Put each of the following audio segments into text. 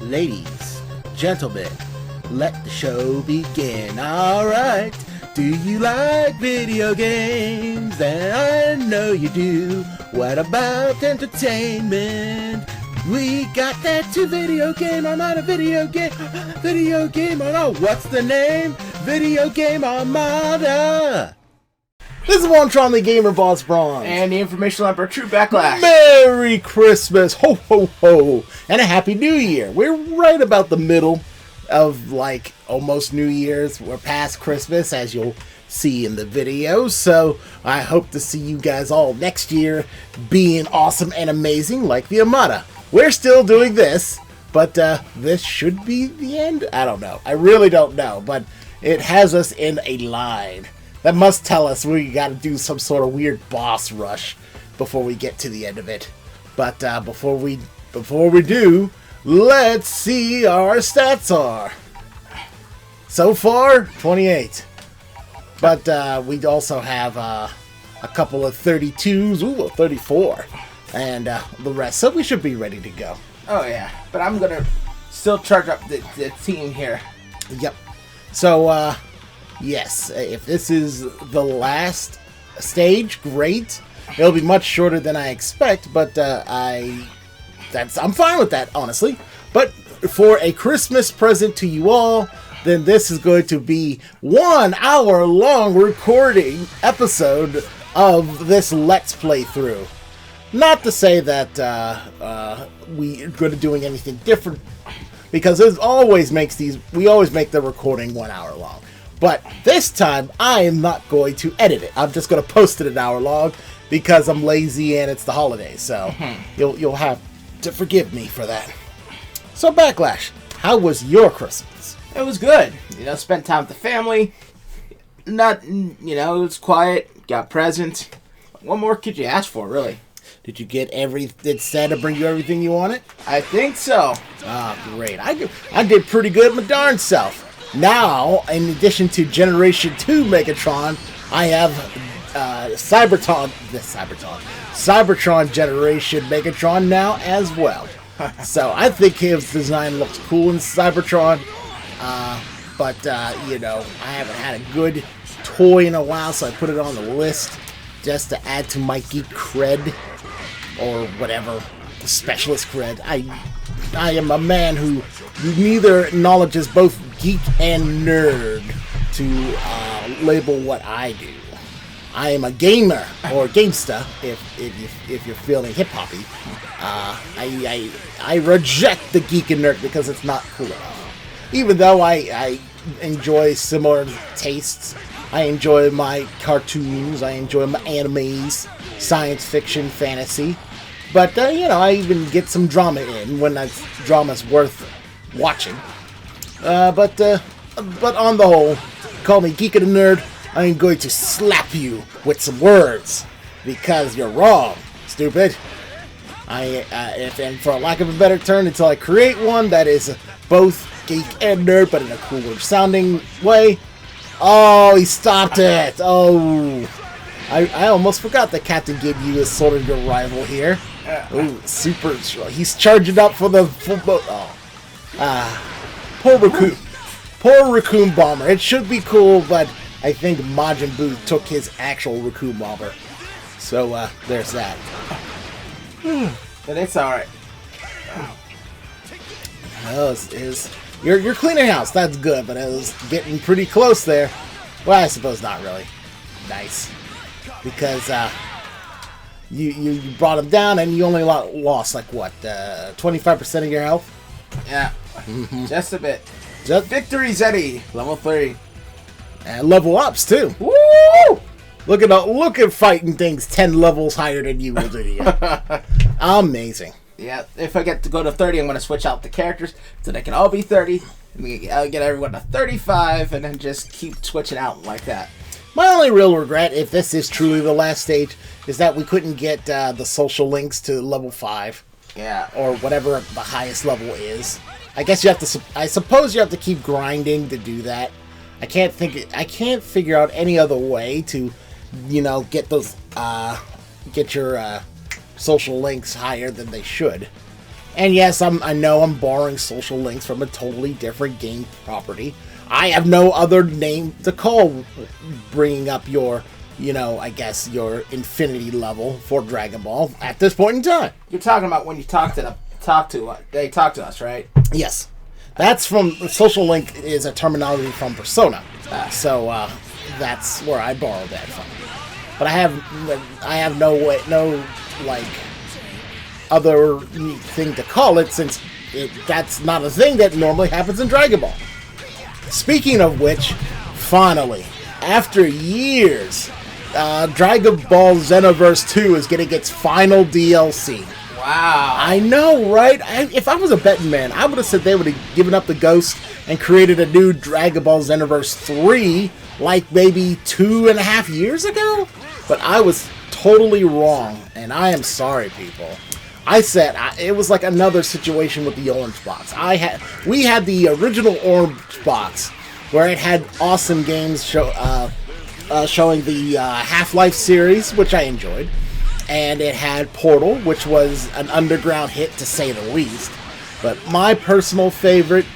Ladies, gentlemen, let the show begin. Alright, do you like video games? And I know you do. What about entertainment? We got that too. Video game, I'm on a video game. Video game, oh, what's the name? Video Game Armada. This is Voltron the Gamer Boss Bronze. And the information on True Backlash. Merry Christmas, ho ho ho, and a Happy New Year. We're right about the middle of almost New Year's. We're past Christmas, as you'll see in the video. So I hope to see you guys all next year being awesome and amazing like the Armada. We're still doing this, but this should be the end. I don't know. I really don't know, but it has us in a line. That must tell us we gotta do some sort of weird boss rush before we get to the end of it. But before we do, let's see our stats are. So far, 28. But we also have a couple of 32s, ooh, a 34, and the rest. So we should be ready to go. Oh yeah, but I'm gonna still charge up the team here. Yep. So, yes, if this is the last stage, great. It'll be much shorter than I expect, but I'm fine with that, honestly. But for a Christmas present to you all, then this is going to be 1 hour long recording episode of this Let's Play through. Not to say that we are going to doing anything different, because we always make the recording 1 hour long. But this time, I am not going to edit it. I'm just going to post it an hour long because I'm lazy and it's the holidays. So you'll have to forgive me for that. So Backlash, how was your Christmas? It was good. Spent time with the family. It was quiet. Got presents. What more could you ask for, really? Did you get did Santa bring you everything you wanted? I think so. Ah, great. I did pretty good my darn self. Now, in addition to Generation 2 Megatron, I have Cybertron Generation Megatron now as well. So I think his design looks cool in Cybertron. But I haven't had a good toy in a while, so I put it on the list just to add to my geek cred, or whatever, specialist cred. I am a man who neither acknowledges both geek and nerd to label what I do. I am a gamer, or gamesta, if you're feeling hip-hoppy. I reject the geek and nerd because it's not cool enough. Even though I enjoy similar tastes. I enjoy my cartoons, I enjoy my animes, science fiction, fantasy. But, I even get some drama in when that drama's worth watching. But on the whole, call me geek and a nerd, I am going to slap you with some words. Because you're wrong, stupid. And for lack of a better term, until I create one that is both geek and nerd, but in a cooler sounding way. Oh, he stopped it. Oh, I almost forgot that Captain Ginyu is sort of your rival here. Oh, super. He's charging up for the full boat. Poor Raccoon. Poor Raccoon Bomber. It should be cool, but I think Majin Buu took his actual Raccoon Bomber. So, there's that. But it's alright. You're cleaning house. That's good, but it was getting pretty close there. Well, I suppose not really. Nice. Because, you brought him down and you only lost, 25% of your health? Yeah. Just a bit. Victory Zeddy, level 3. And level ups, too. Woo! Look at fighting things 10 levels higher than you will do. Amazing. Yeah, if I get to go to 30, I'm going to switch out the characters so they can all be 30. I'll get everyone to 35 and then just keep switching out like that. My only real regret, if this is truly the last stage, is that we couldn't get the social links to level 5. Yeah. Or whatever the highest level is. I guess you have to. I suppose you have to keep grinding to do that. I can't figure out any other way to, get those, get your social links higher than they should. And yes, I know I'm borrowing Social Links from a totally different game property. I have no other name to call bringing up your, I guess your infinity level for Dragon Ball at this point in time. You're talking about when you they talk to us, right? Yes. That's from Social Link is a terminology from Persona. So that's where I borrowed that from. But I have no other thing to call it, since that's not a thing that normally happens in Dragon Ball. Speaking of which, finally, after years, Dragon Ball Xenoverse 2 is getting its final DLC. Wow. I know, right? If I was a betting man, I would have said they would have given up the ghost and created a new Dragon Ball Xenoverse 3 like maybe 2.5 years ago. But I was totally wrong, and I am sorry, people. I said it was like another situation with the Orange Box. We had the original Orange Box where it had awesome games showing the Half-Life series, which I enjoyed, and it had Portal, which was an underground hit to say the least. But my personal favorite,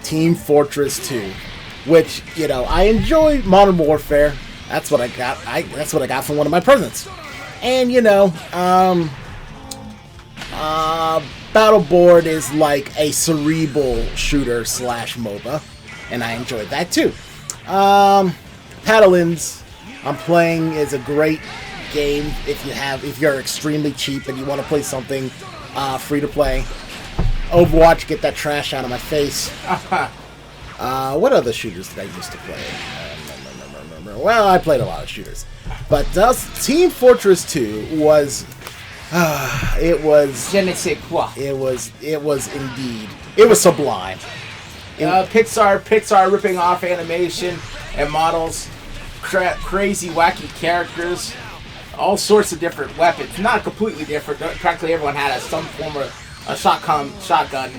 Team Fortress 2, which I enjoy Modern Warfare. That's what I got. That's what I got from one of my presents. And Battleborn is like a cerebral shooter / MOBA, and I enjoyed that too. Paddlins, I'm playing, is a great game if you're extremely cheap and you want to play something free to play. Overwatch, get that trash out of my face. What other shooters did I used to play? Well, I played a lot of shooters. But Team Fortress 2 was... it was... Je ne sais quoi. It was indeed. It was sublime. Pixar ripping off animation and models. Crazy, wacky characters. All sorts of different weapons. Not completely different. Practically everyone had some form of a shotgun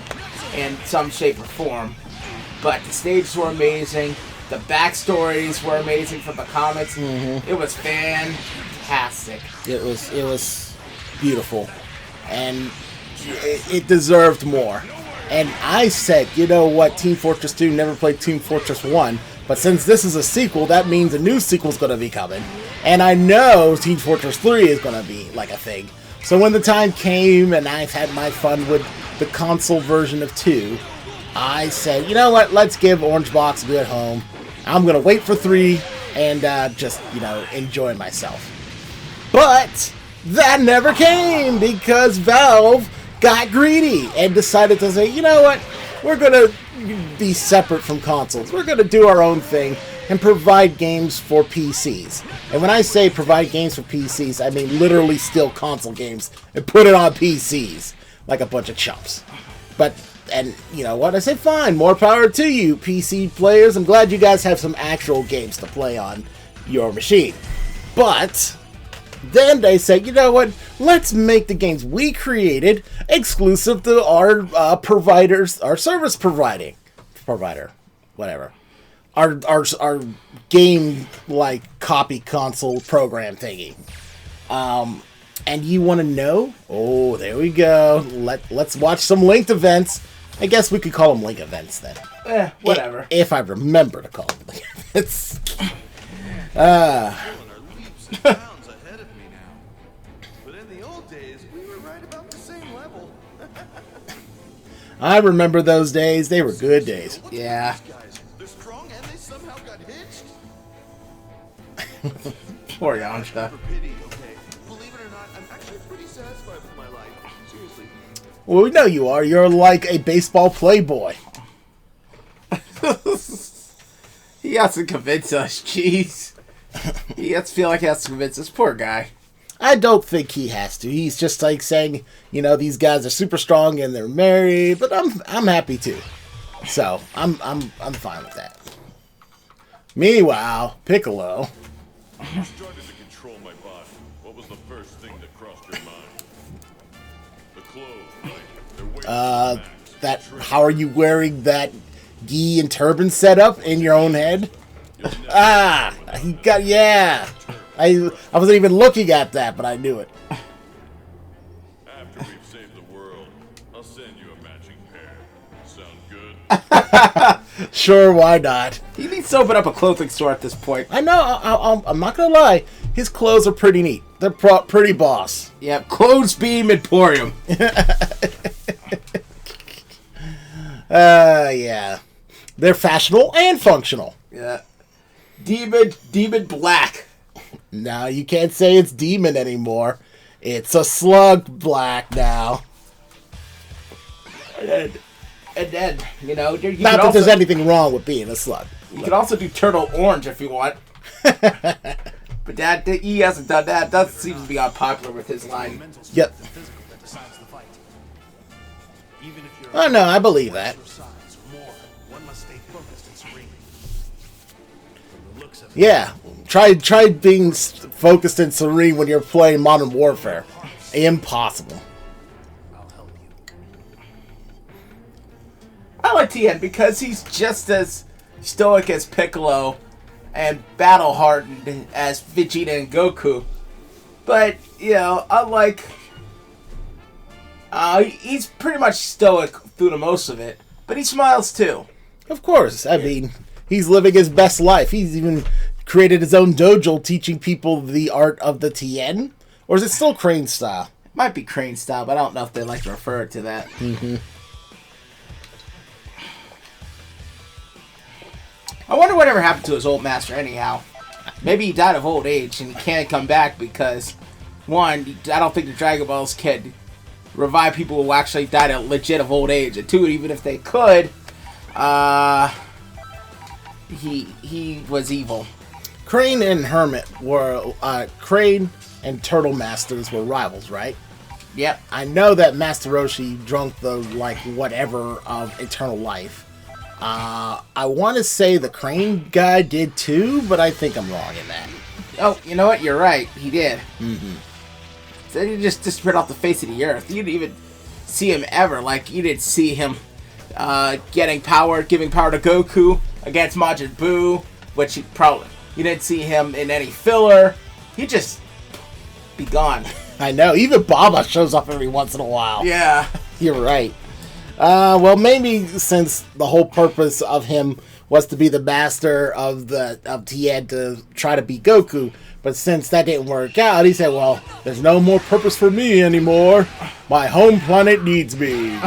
in some shape or form. But the stages were amazing. The backstories were amazing from the comics. Mm-hmm. It was fantastic. It was beautiful, and it deserved more. And I said, you know what, Team Fortress 2 never played Team Fortress 1, but since this is a sequel, that means a new sequel's going to be coming. And I know Team Fortress 3 is going to be like a thing. So when the time came and I've had my fun with the console version of 2, I said, you know what, let's give Orange Box a good home. I'm going to wait for 3 and just, enjoy myself. But that never came because Valve got greedy and decided to say, you know what, we're going to be separate from consoles. We're going to do our own thing and provide games for PCs. And when I say provide games for PCs, I mean literally steal console games and put it on PCs like a bunch of chumps. And you know what? I said, fine, more power to you, PC players. I'm glad you guys have some actual games to play on your machine. But then they said, you know what? Let's make the games we created exclusive to our providers, our service provider, whatever. Our game like copy console program thingy. And you want to know? Oh, there we go. Let's watch some linked events. I guess we could call them link events then. Whatever. If I remember to call them link events. I remember those days. They were good days. Yeah. They're strong and they somehow got hitched. Poor Yamcha. For pity, okay. Believe it or not, I'm actually pretty satisfied with my life. Seriously. Well, we know you are. You're like a baseball playboy. He has to convince us, jeez. He has to feel like he has to convince us. Poor guy. I don't think he has to. He's just like saying, these guys are super strong and they're married, but I'm happy too. So I'm fine with that. Meanwhile, Piccolo. You started to control my body. What was the first thing that crossed your mind? The clothes, right? They're way too max. That how are you wearing that gi and turban setup in your own head? He got I wasn't even looking at that, but I knew it. I'll send you a matching pair. Sound good? Sure, why not? He needs to open up a clothing store at this point. I know. I'm not gonna lie. His clothes are pretty neat. They're pretty boss. Yep, Clothes Beam Emporium. Yeah. They're fashionable and functional. Yeah. Demon Black. Now you can't say it's demon anymore. It's a slug black now. And then, you know, you Not can that there's also, anything wrong with being a slug. you can also do Turtle Orange if you want. But he hasn't done that. That seems to be unpopular with his line. Yep. Oh no, I believe that. Yeah, try being focused and serene when you're playing Modern Warfare. Impossible. I like Tien because he's just as stoic as Piccolo and battle-hardened as Vegeta and Goku. But, you know, unlike... he's pretty much stoic through the most of it. But he smiles, too. Of course. I mean, he's living his best life. He's even created his own dojo teaching people the art of the Tien. Or is it still Crane style? Might be Crane style, but I don't know if they like to refer to that. Mm-hmm. I wonder whatever happened to his old master anyhow. Maybe he died of old age and he can't come back because, one, I don't think the Dragon Balls can revive people who actually died of legit of old age. And two, even if they could, he was evil. Crane and Hermit were... Crane and Turtle Masters were rivals, right? Yep. I know that Master Roshi drunk the, whatever of Eternal Life. I want to say the Crane guy did too, but I think I'm wrong in that. Oh, you know what? You're right. He did. Mm-hmm. So he just disappeared off the face of the earth. You didn't even see him ever. Like, you didn't see him giving power to Goku against Majin Buu, which you didn't see him in any filler. He just be gone. I know. Even Baba shows up every once in a while. Yeah. You're right. Well, maybe since the whole purpose of him was to be the master of Tien to try to beat Goku, but since that didn't work out, he said, well, there's no more purpose for me anymore. My home planet needs me.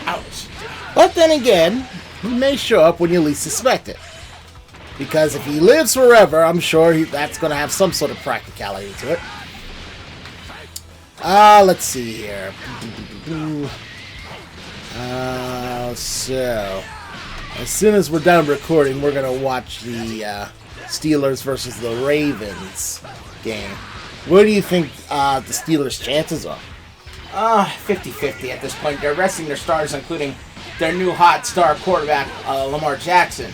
Ouch. But then again, he may show up when you least suspect it. Because if he lives forever, I'm sure that's going to have some sort of practicality to it. Let's see here. So, as soon as we're done recording, we're going to watch the Steelers versus the Ravens game. What do you think the Steelers' chances are? 50-50 at this point. They're resting their stars, including their new hot star quarterback, Lamar Jackson.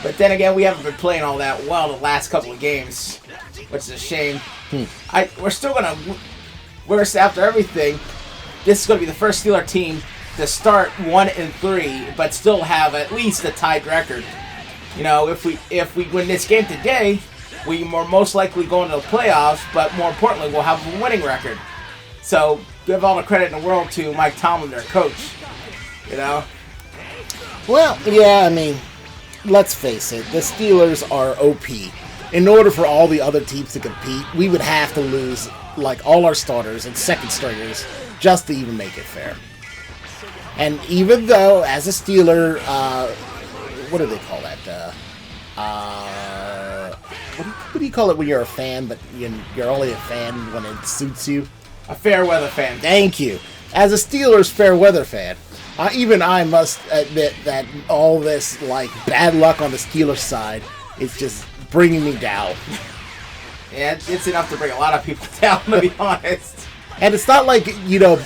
But then again, we haven't been playing all that well the last couple of games, which is a shame. We're still going to... Worse, after everything, this is going to be the first Steeler team to start 1-3, but still have at least a tied record. You know, if we win this game today, we more most likely go into the playoffs, but more importantly, we'll have a winning record. So, give all the credit in the world to Mike Tomlin, their coach. You know? Well, yeah, I mean, let's face it, the Steelers are OP. In order for all the other teams to compete, we would have to lose all our starters and second stringers just to even make it fair. And even though, as a Steeler, what do they call that? What do you call it when you're a fan, but you're only a fan when it suits you? A fair weather fan. Thank you. As a Steelers fair weather fan, even I must admit that all this bad luck on the Steelers side is just bringing me down. Yeah, it's enough to bring a lot of people down, to be honest. And it's not like,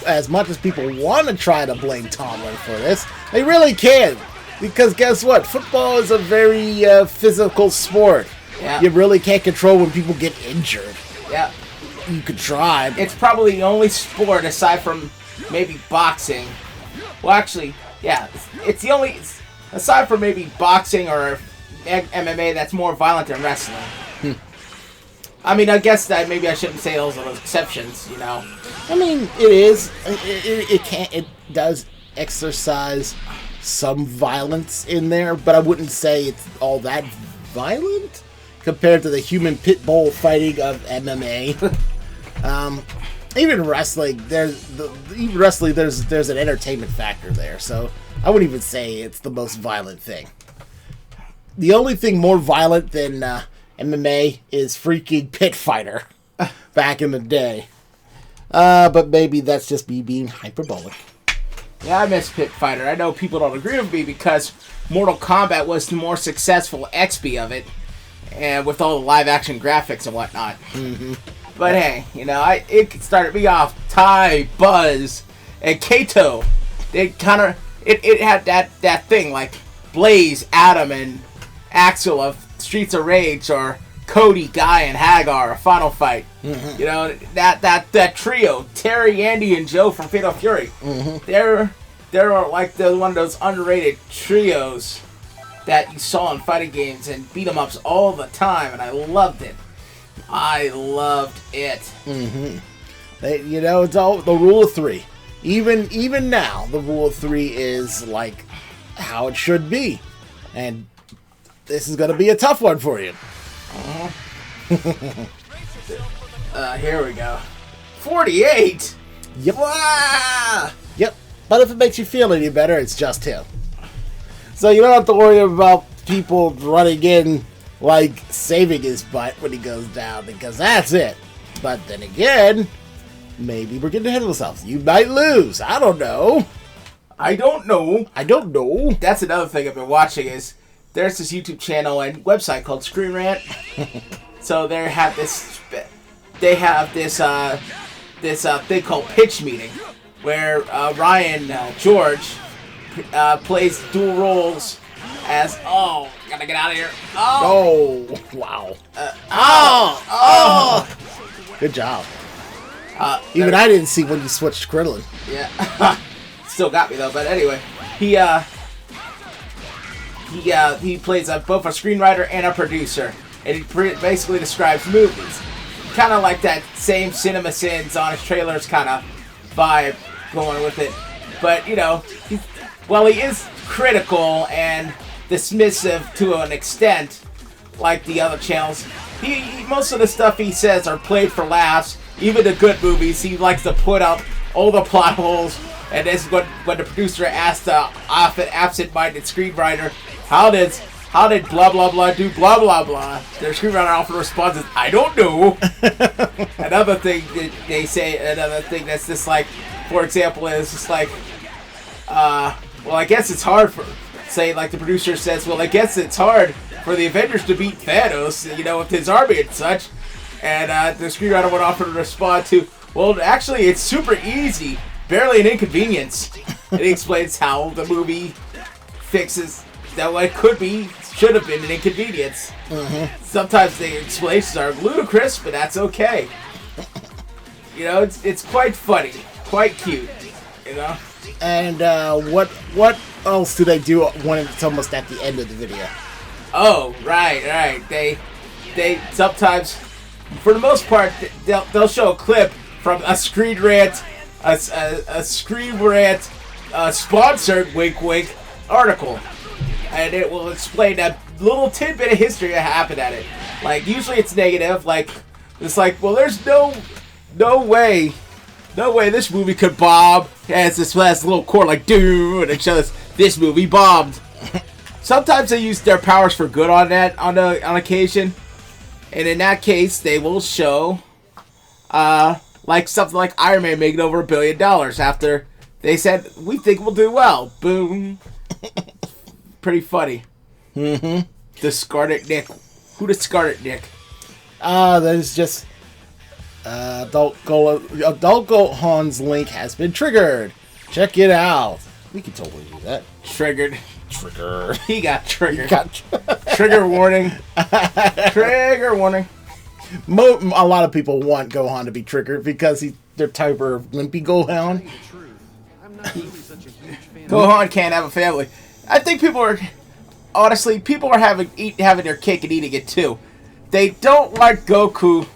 as much as people want to try to blame Tomlin for this, they really can't. Because guess what? Football is a very physical sport. Yeah. You really can't control when people get injured. Yeah. You could try. It's probably the only sport, aside from maybe boxing. Well, actually, yeah. It's the only... Aside from maybe boxing or MMA, that's more violent than wrestling. I mean, I guess that maybe I shouldn't say those are those exceptions, you know. I mean, it is. It does exercise some violence in there, but I wouldn't say it's all that violent compared to the human pit bull fighting of MMA. Even wrestling, there's an entertainment factor there, so I wouldn't even say it's the most violent thing. The only thing more violent than MMA is freaking Pit Fighter back in the day. But maybe that's just me being hyperbolic. Yeah, I miss Pit Fighter. I know people don't agree with me because Mortal Kombat was the more successful XP of it, and with all the live-action graphics and whatnot. Mm-hmm. But hey, you know, it started me off. Ty, Buzz, and Kato. It had that thing like Blaze, Adam, and Axel of Streets of Rage, or Cody, Guy, and Hagar, a Final Fight. Mm-hmm. You know, that trio, Terry, Andy, and Joe from Fatal Fury. Mm-hmm. They're like one of those underrated trios that you saw in fighting games and beat 'em ups all the time, and I loved it. Mm-hmm. You know, it's all the rule of three. Even now, the rule of three is like how it should be, and this is going to be a tough one for you. Here we go. 48. Yep. Wow. Yep. But if it makes you feel any better, it's just him. So you don't have to worry about people running in, like, saving his butt when he goes down, because that's it. But then again, maybe we're getting ahead of ourselves. You might lose. I don't know. I don't know. That's another thing I've been watching is there's this YouTube channel and website called Screen Rant. So they have this thing called Pitch Meeting, where Ryan George plays dual roles as gotta get out of here. Wow. Good job. Even I didn't see when you switched Krillin. Yeah. Still got me though, but anyway, he plays both a screenwriter and a producer, and he basically describes movies, kind of like that same Cinema Sins Honest Trailers kind of vibe going with it. But you know, he is critical and dismissive to an extent, like the other channels. He most of the stuff he says are played for laughs. Even the good movies, he likes to put up all the plot holes. And this is when the producer asked the absent-minded screenwriter, how did blah blah blah do blah blah blah? The screenwriter often responds, I don't know. Another thing that's just like, for example, is just like, well, I guess it's hard for, say, like the producer says, well, I guess it's hard for the Avengers to beat Thanos, you know, with his army and such. And the screenwriter would offer to respond to, well, actually, it's super easy. Barely an inconvenience. And he explains how the movie fixes that what should have been an inconvenience. Mm-hmm. Sometimes the explanations are ludicrous, but that's okay. You know, it's quite funny, quite cute. You know. And what else do they do when it's almost at the end of the video? Oh, right. They sometimes, for the most part, they'll show a clip from a Screen Rant. A Screen Rant sponsored wink wink article, and it will explain that little tidbit of history that happened at it. Like usually it's negative, like it's like, well, there's no way this movie could bomb. As this last little chord like do, and it shows this movie bombed. Sometimes they use their powers for good on occasion, and in that case they will show like something like Iron Man making over $1 billion after they said, we think we'll do well. Boom. Pretty funny. Mm-hmm. Discarded Nick. Who discarded Nick? There's just Adult Gohan's link has been triggered. Check it out. We can totally do that. Triggered. Trigger. He got triggered. Trigger warning. Trigger warning. A lot of people want Gohan to be triggered because they're type of wimpy Gohan. Gohan can't have a family. I think people are having their cake and eating it too. they don't want Goku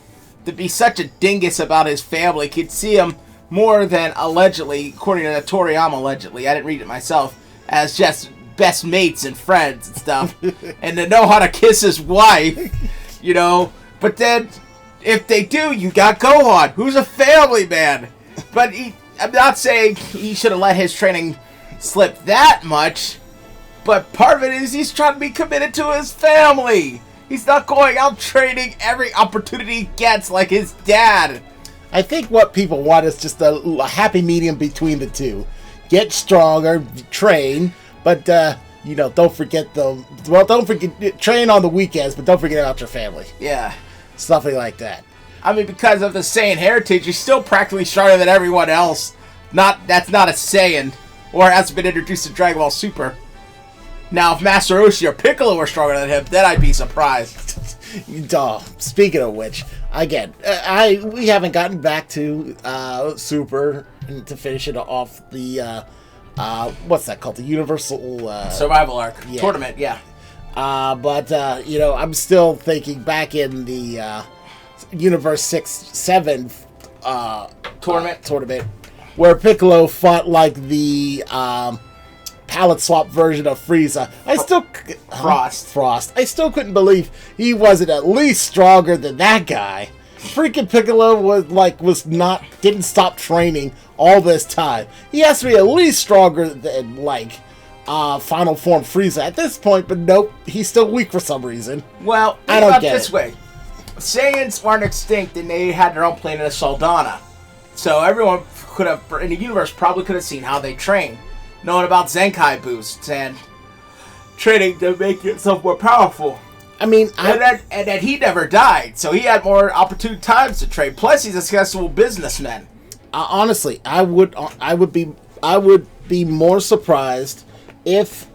to be such a dingus about his family. Could see him more than allegedly, according to Toriyama, allegedly, I didn't read it myself, as just best mates and friends and stuff, and to know how to kiss his wife, you know. But then, if they do, you got Gohan, who's a family man. But I'm not saying he should have let his training slip that much, but part of it is he's trying to be committed to his family. He's not going out training every opportunity he gets like his dad. I think what people want is just a happy medium between the two. Get stronger, train, but don't forget don't forget train on the weekends, but don't forget about your family. Yeah. Something like that. I mean, because of the Saiyan heritage, he's still practically stronger than everyone else. That's not a Saiyan, or hasn't been introduced to Dragon Ball Super. Now, if Master Roshi or Piccolo were stronger than him, then I'd be surprised. Speaking of which, again, we haven't gotten back to Super to finish it off the what's that called? The Universal Survival Arc. Yeah. Tournament, yeah. But I'm still thinking back in the Universe 6-7 tournament where Piccolo fought like the palette swap version of Frieza. Frost. I still couldn't believe he wasn't at least stronger than that guy. Freaking Piccolo didn't stop training all this time. He has to be at least stronger than Final Form Frieza at this point, but nope, he's still weak for some reason. Well, I don't get this way. Saiyans weren't extinct and they had their own planet of Saldana. So everyone could have, in the universe, probably could have seen how they train. Knowing about Zenkai boosts and training to make yourself more powerful. I mean, and then he never died, so he had more opportune times to train. Plus, he's a successful businessman. Honestly, I would be more surprised if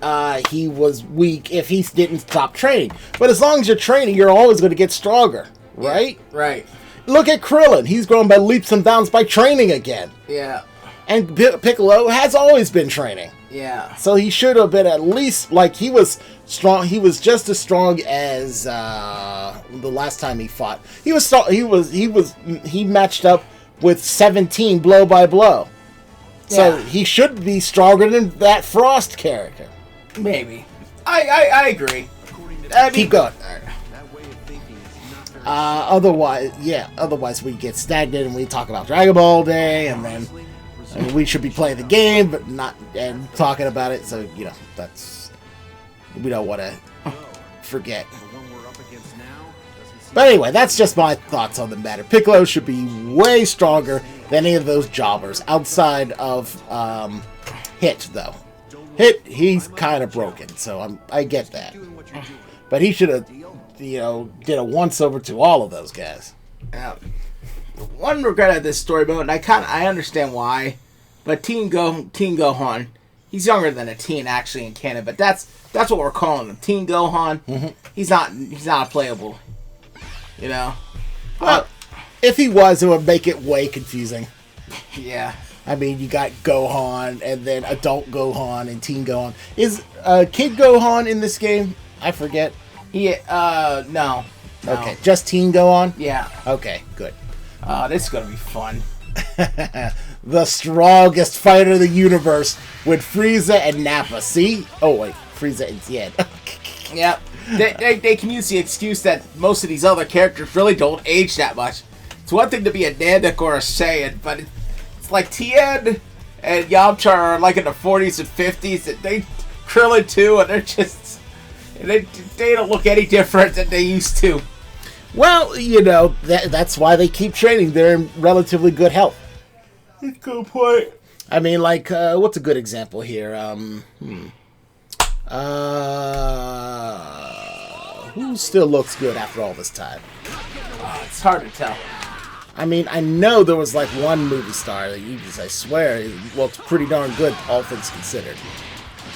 he was weak, if he didn't stop training. But as long as you're training, you're always going to get stronger, right? Right. Look at Krillin. He's grown by leaps and bounds by training again. Yeah. And Piccolo has always been training. Yeah. So he should have been at least, he was strong. He was just as strong as the last time he fought. He was strong. He matched up with 17 blow by blow. So he should be stronger than that Frost character. Maybe. I agree. Keep going. Otherwise we get stagnant and we talk about Dragon Ball all day, and then we should be playing the game, but not and talking about it. So we don't want to forget. But anyway, that's just my thoughts on the matter. Piccolo should be way stronger than any of those jobbers outside of Hit, though. Hit, he's kind of broken, so I get that. But he should have, did a once-over to all of those guys. One regret of this story mode, and I understand why, but Teen Gohan, he's younger than a teen actually in canon, but that's what we're calling him, Teen Gohan. Mm-hmm. He's not playable. Well, if he was, it would make it way confusing. Yeah. I mean, you got Gohan, and then Adult Gohan, and Teen Gohan. Is Kid Gohan in this game? I forget. No. Okay, just Teen Gohan? Yeah. Okay, good. This is gonna be fun. The strongest fighter in the universe with Frieza and Nappa. See? Oh, wait. Frieza and Tien. Yep. They can use the excuse that most of these other characters really don't age that much. It's one thing to be a Namek or a Saiyan, but it's like Tien and Yamcha are in the 40s and 50s, and they Krillin too, and they're just they don't look any different than they used to. Well, that's why they keep training. They're in relatively good health. Good point. I mean, what's a good example here? Who still looks good after all this time? It's hard to tell. I mean, I know there was one movie star that I swear, looks pretty darn good, all things considered.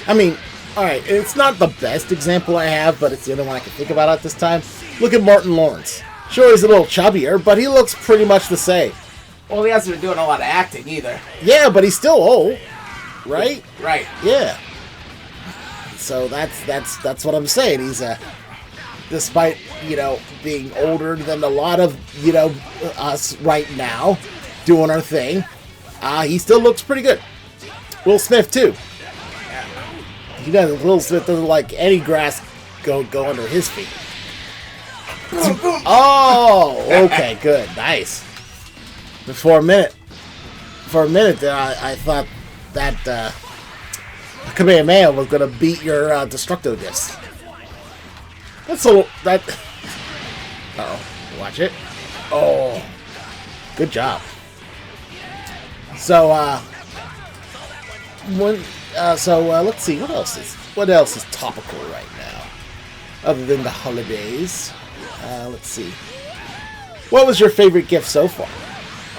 I mean, alright, it's not the best example I have, but it's the only one I can think about at this time. Look at Martin Lawrence. Sure, he's a little chubbier, but he looks pretty much the same. Well, he hasn't been doing a lot of acting either. Yeah, but he's still old, right? Right. Yeah. So that's what I'm saying. despite, being older than a lot of, us right now, doing our thing, he still looks pretty good. Will Smith, too. Will Smith doesn't like any grass go under his feet. Oh, okay, good. Nice. For a minute there, I thought that Kamehameha was going to beat your Destructo Disc. Uh-oh. Watch it. Oh. Good job. So, let's see. What else is topical right now? Other than the holidays. Let's see. What was your favorite gift so far?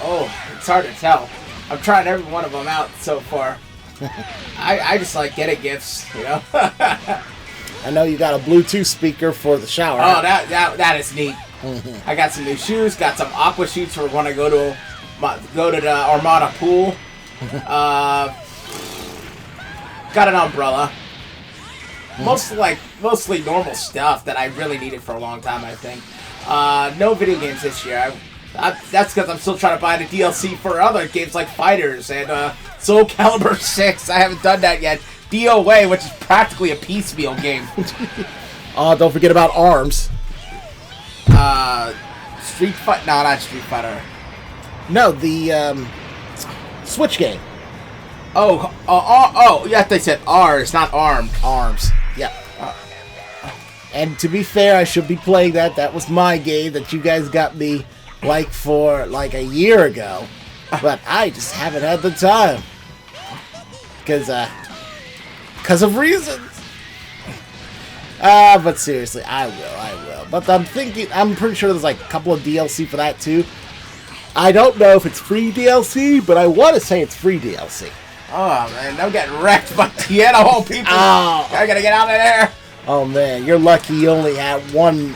Oh, it's hard to tell. I've tried every one of them out so far. I just like getting gifts, I know you got a Bluetooth speaker for the shower. Oh, that is neat. I got some new shoes. Got some aqua shoots for when I go to the Armada pool. Got an umbrella. Mostly normal stuff that I really needed for a long time, I think. No video games this year. That's because I'm still trying to buy the DLC for other games like Fighters and Soul Calibur 6. I haven't done that yet. DOA, which is practically a piecemeal game. Don't forget about ARMS. Street Fighter. No, not Street Fighter. No, the Switch game. Yeah, they said R's, not armed. ARMS. Yeah. And to be fair, I should be playing that. That was my game that you guys got me for a year ago. But I just haven't had the time. Because of reasons. But seriously, I will. But I'm pretty sure there's a couple of DLC for that too. I don't know if it's free DLC, but I want to say it's free DLC. Oh man, I'm getting wrecked by Tiana Hole people. Oh. I gotta get out of there. Oh man, you're lucky you only had one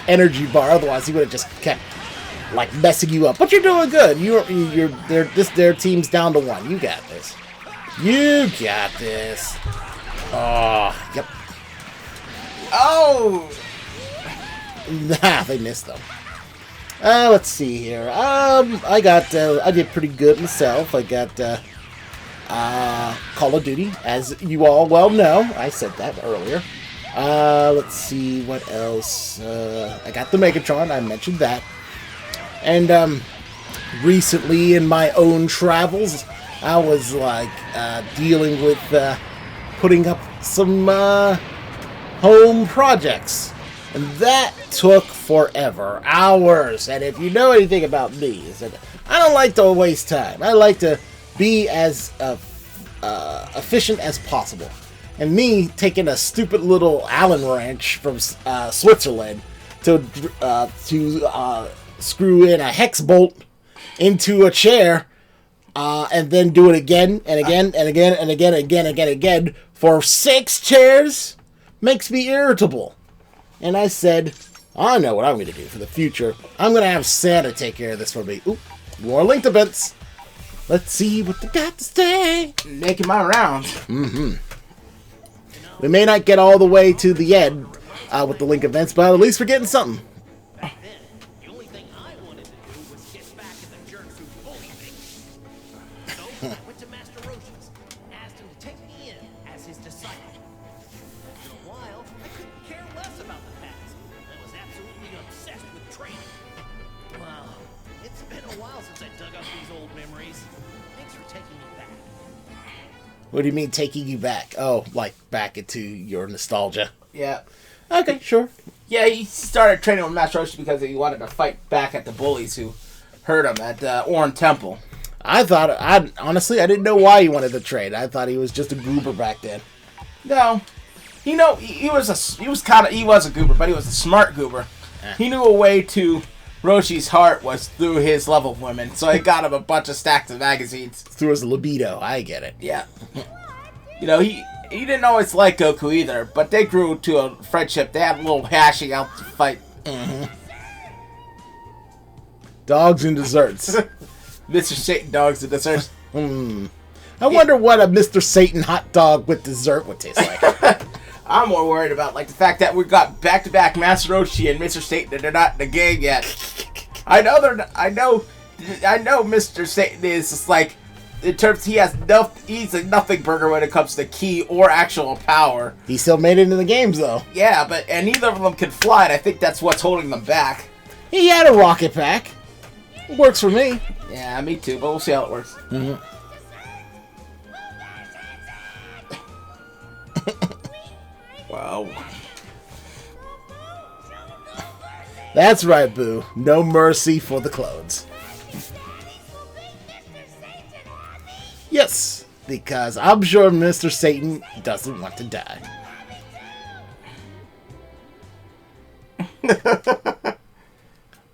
energy bar. Otherwise, he would have just kept messing you up. But you're doing good. Their team's down to 1. You got this. You got this. Oh, yep. Oh! Nah, they missed them. Let's see here. I did pretty good myself. I got Call of Duty, as you all well know. I said that earlier. Let's see what else. I got the Megatron. I mentioned that. And recently in my own travels, I was dealing with putting up some home projects. And that took forever. Hours. And if you know anything about me, is that I don't like to waste time. I like to be as efficient as possible. And me taking a stupid little Allen wrench from Switzerland to screw in a hex bolt into a chair, and then do it again and again and again and again and again and again for 6 chairs makes me irritable. And I said, I know what I'm going to do for the future. I'm going to have Santa take care of this for me. Ooh, more linked events. Let's see what they got to say. Making my rounds. Mm-hmm. We may not get all the way to the end with the link events, but at least we're getting something. Back then, the only thing I wanted to do was get back at the jerks who bullied me. So I went to Master Roshi's and asked him to take me in as his disciple. After a while, I couldn't care less about the past. I was absolutely obsessed with training. Wow, it's been a while since I dug up these old memories. Thanks for taking me back. What do you mean taking you back? Oh, back into your nostalgia. Yeah. Okay, sure. Yeah, he started training with Master Roshi because he wanted to fight back at the bullies who hurt him at Orin Temple. Honestly, I didn't know why he wanted to train. I thought he was just a goober back then. No. He was a goober, but he was a smart goober. He knew a way to Roshi's heart was through his love of women, so he got him a bunch of stacks of magazines. Through his libido, I get it. Yeah. He didn't always like Goku either, but they grew to a friendship. They had a little hashing out to fight. Mm-hmm. Dogs and desserts. Mr. Satan dogs and desserts. I wonder what a Mr. Satan hot dog with dessert would taste like. I'm more worried about like the fact that we got back-to-back Master Roshi and Mr. Satan and they're not in the game yet. I know they're not, I know Mr. Satan is just like, in terms, he's a nothing burger when it comes to ki or actual power. He still made it in the games, though. Yeah, and neither of them can fly, and I think that's what's holding them back. He had a rocket pack. Works for me. Yeah, me too, but we'll see how it works. Mm-hmm. Wow. That's right, Boo. No mercy for the clones. Yes, because I'm sure Mr. Satan doesn't want to die.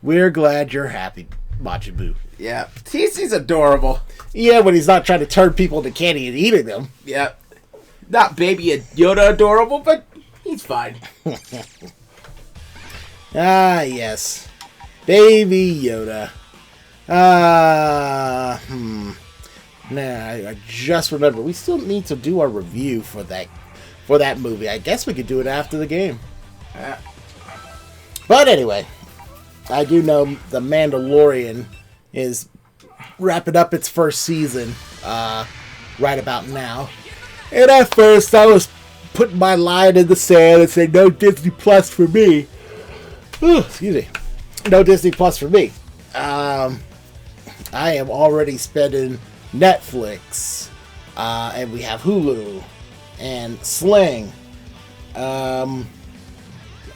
We're glad you're happy, Majin Buu. Yeah, he's adorable. Yeah, when he's not trying to turn people into candy and eating them. Yeah. Not baby Yoda adorable, but he's fine. Ah, yes. Baby Yoda. Nah, I just remember. We still need to do our review for that movie. I guess we could do it after the game. Yeah. But anyway, I do know The Mandalorian is wrapping up its first season right about now. And at first, I was putting my line in the sand and saying, no Disney Plus for me. Ooh, excuse me. No Disney Plus for me. I am already spending Netflix, and we have Hulu, and Sling,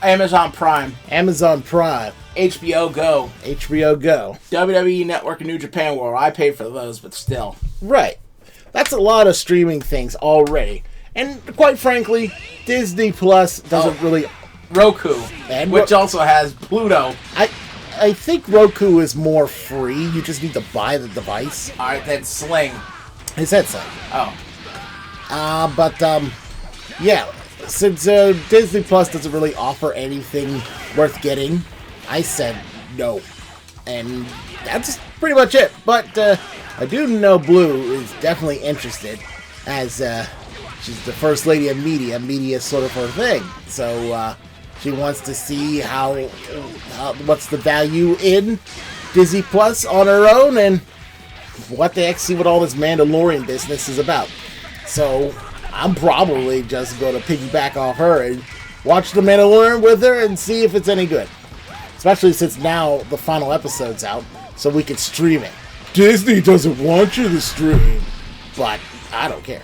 Amazon Prime, HBO Go, WWE Network, and New Japan World. I paid for those, but still. Right. That's a lot of streaming things already. And quite frankly, Disney Plus doesn't really... Roku, which also has Pluto. I think Roku is more free. You just need to buy the device. Alright, then Sling. I said so. Oh. Yeah. Since Disney Plus doesn't really offer anything worth getting, I said no. And that's pretty much it. But I do know Blue is definitely interested, as she's the first lady of media. Media is sort of her thing. So she wants to see how what's the value in Disney Plus on her own, and what the heck, see what all this Mandalorian business is about. So I'm probably just going to piggyback off her and watch The Mandalorian with her and see if it's any good. Especially since now the final episode's out, so we can stream it. Disney doesn't want you to stream, but I don't care.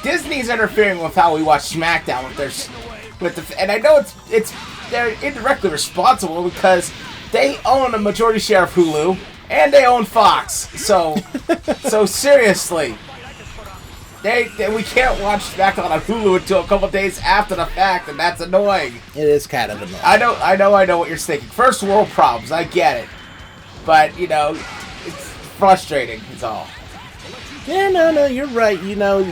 Disney's interfering with how we watch SmackDown and I know they're indirectly responsible because they own a majority share of Hulu and they own Fox. So seriously, we can't watch SmackDown on Hulu until a couple days after the fact, and that's annoying. It is kind of annoying. I know what you're thinking. First world problems, I get it, but it's frustrating. It's all. Yeah, no, you're right.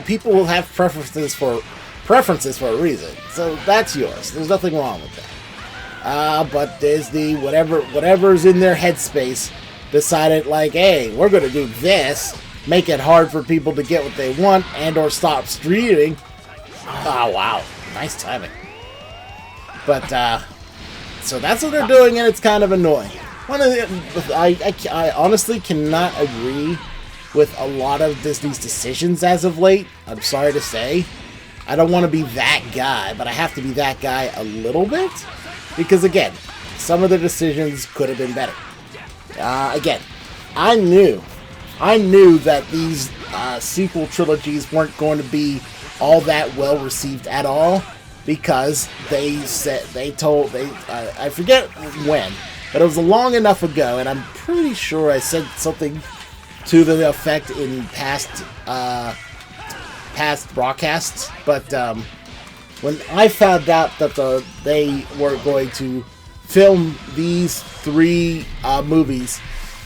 People will have preferences for a reason. So that's yours. There's nothing wrong with that. But Disney, whatever's in their headspace, decided like, hey, we're going to do this, make it hard for people to get what they want and or stop streaming. Oh, wow. Nice timing. But, so that's what they're doing, and it's kind of annoying. I honestly cannot agree with a lot of Disney's decisions as of late. I'm sorry to say. I don't want to be that guy, but I have to be that guy a little bit. Because, again, some of the decisions could have been better. Again, I knew that these sequel trilogies weren't going to be all that well received at all. Because I forget when, but it was long enough ago, and I'm pretty sure I said something to the effect in past broadcasts, but when I found out that they were going to film these 3 movies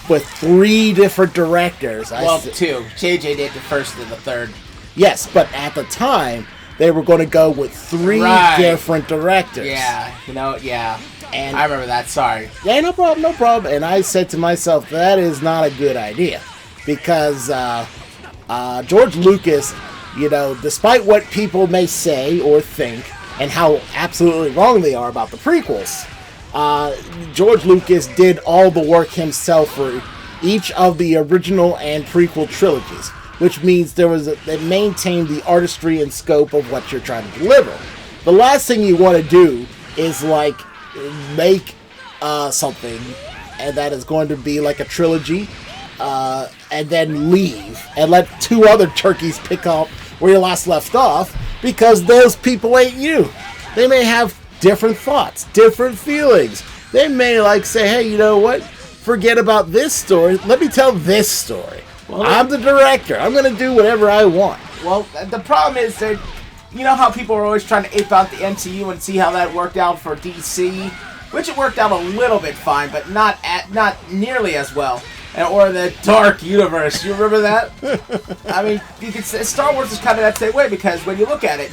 with 3 different directors, two. JJ did the first and the third. Yes, but at the time they were going to go with 3 different directors. Yeah, yeah. And I remember that. Sorry. Yeah, no problem. And I said to myself, that is not a good idea, because George Lucas, despite what people may say or think, and how absolutely wrong they are about the prequels. George Lucas did all the work himself for each of the original and prequel trilogies, which means they maintained the artistry and scope of what you're trying to deliver. The last thing you want to do is like make something and that is going to be like a trilogy, and then leave and let two other turkeys pick up where you last left off, because those people ain't you. They may have different thoughts, different feelings. They may like say, hey, you know what? Forget about this story. Let me tell this story. Well, I'm the director. I'm going to do whatever I want. Well, the problem is that, you know how people are always trying to ape out the MCU and see how that worked out for DC, which it worked out a little bit fine, but not nearly as well. Or the Dark Universe. You remember that? I mean, you could say Star Wars is kind of that same way, because when you look at it,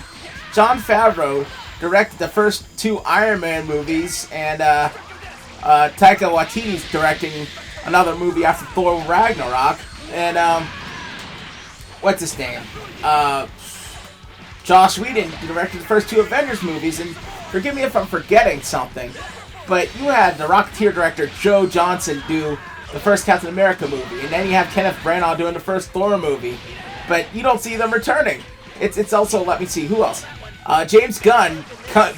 Jon Favreau directed the first two Iron Man movies, and Taika Waititi's directing another movie after Thor Ragnarok, and what's his name? Joss Whedon directed the first two Avengers movies, and forgive me if I'm forgetting something, but you had the Rocketeer director Joe Johnston do the first Captain America movie, and then you have Kenneth Branagh doing the first Thor movie, but you don't see them returning. It's also, let me see, who else? James Gunn,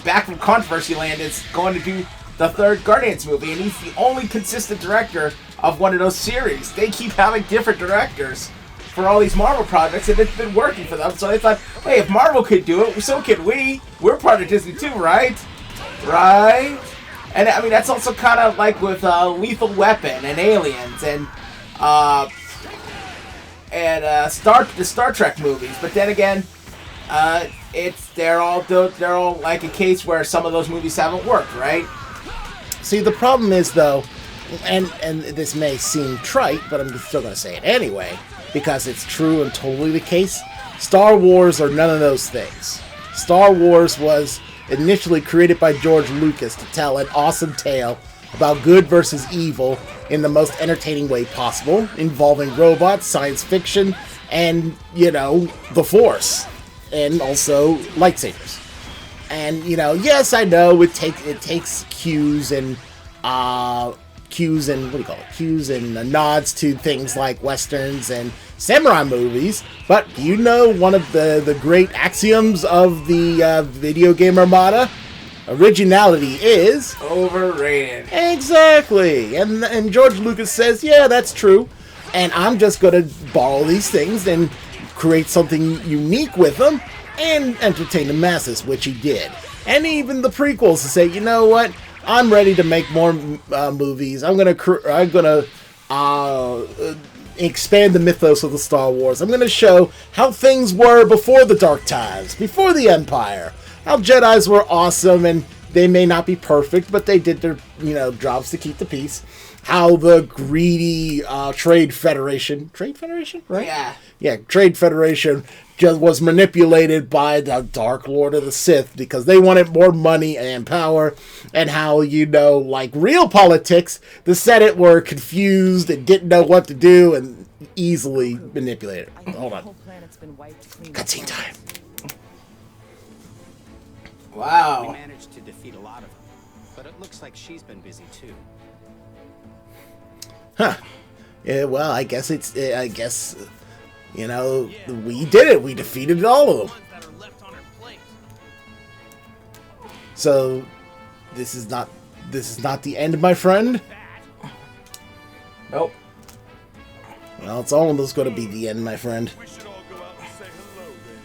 back from Controversy Land, is going to do the third Guardians movie, and he's the only consistent director of one of those series. They keep having different directors for all these Marvel projects, and it's been working for them, so they thought, hey, if Marvel could do it, so can we. We're part of Disney too, right? Right? And I mean, that's also kind of like with Lethal Weapon and Aliens and the Star Trek movies. But then again, they're all like a case where some of those movies haven't worked, right? See, the problem is though, and this may seem trite, but I'm still going to say it anyway, because it's true and totally the case. Star Wars are none of those things. Star Wars was initially created by George Lucas to tell an awesome tale about good versus evil in the most entertaining way possible, involving robots, science fiction, and, you know, the Force, and also lightsabers. And, you know, yes, I know it takes cues and nods to things like westerns and samurai movies, but do you know one of the great axioms of the video game armada? Originality is overrated. Exactly. And George Lucas says, yeah, that's true, and I'm just gonna borrow these things and create something unique with them and entertain the masses, which he did. And even the prequels to say, you know what, I'm ready to make more movies. I'm gonna expand the mythos of the Star Wars. I'm gonna show how things were before the Dark Times, before the Empire. How Jedis were awesome, and they may not be perfect, but they did their, jobs to keep the peace. How the greedy Trade Federation, right? Yeah, Trade Federation just was manipulated by the Dark Lord of the Sith because they wanted more money and power, and how, like real politics, the Senate were confused and didn't know what to do and easily manipulated. Hold on. Cutscene time. Wow. We managed to defeat a lot of them, but it looks like she's been busy too. Huh. Yeah, well, I guess we did it. We defeated all of them. So, this is not the end, my friend? Nope. Well, it's almost going to be the end, my friend. We should all go out and say hello then.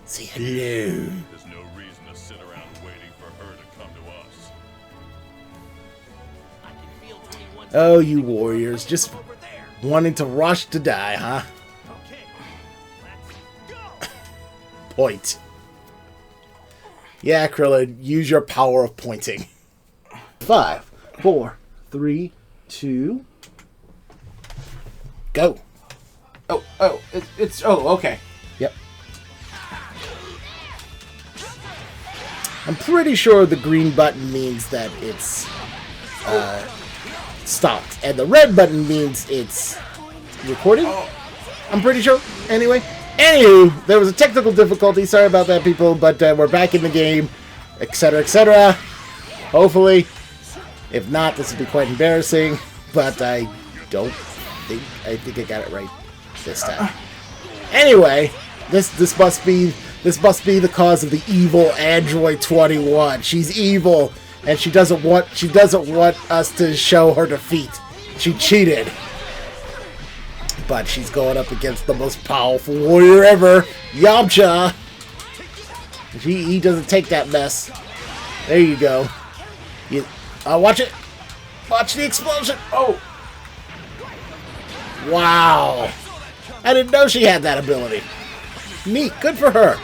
Say hello. There's no reason to sit around waiting for her to come to us. I can feel 21 Oh, you warriors, just over there. wanting to rush to die, huh? Okay, let's go. Point. Yeah, Krillin, use your power of pointing. 5, 4, 3, 2, go. Okay. Yep. I'm pretty sure the green button means that it's stopped, and the red button means it's recording. I'm pretty sure. Anyway, Anywho, there was a technical difficulty. Sorry about that, people, but we're back in the game, etc., etc. Hopefully. If not, this would be quite embarrassing, but I don't think... I think I got it right this time. Anyway, this must be the cause of the evil Android 21. She's evil, and she doesn't want us to show her defeat. She cheated. But she's going up against the most powerful warrior ever, Yamcha. He doesn't take that mess. There you go. Watch it. Watch the explosion. Oh. Wow. I didn't know she had that ability. Neat. Good for her.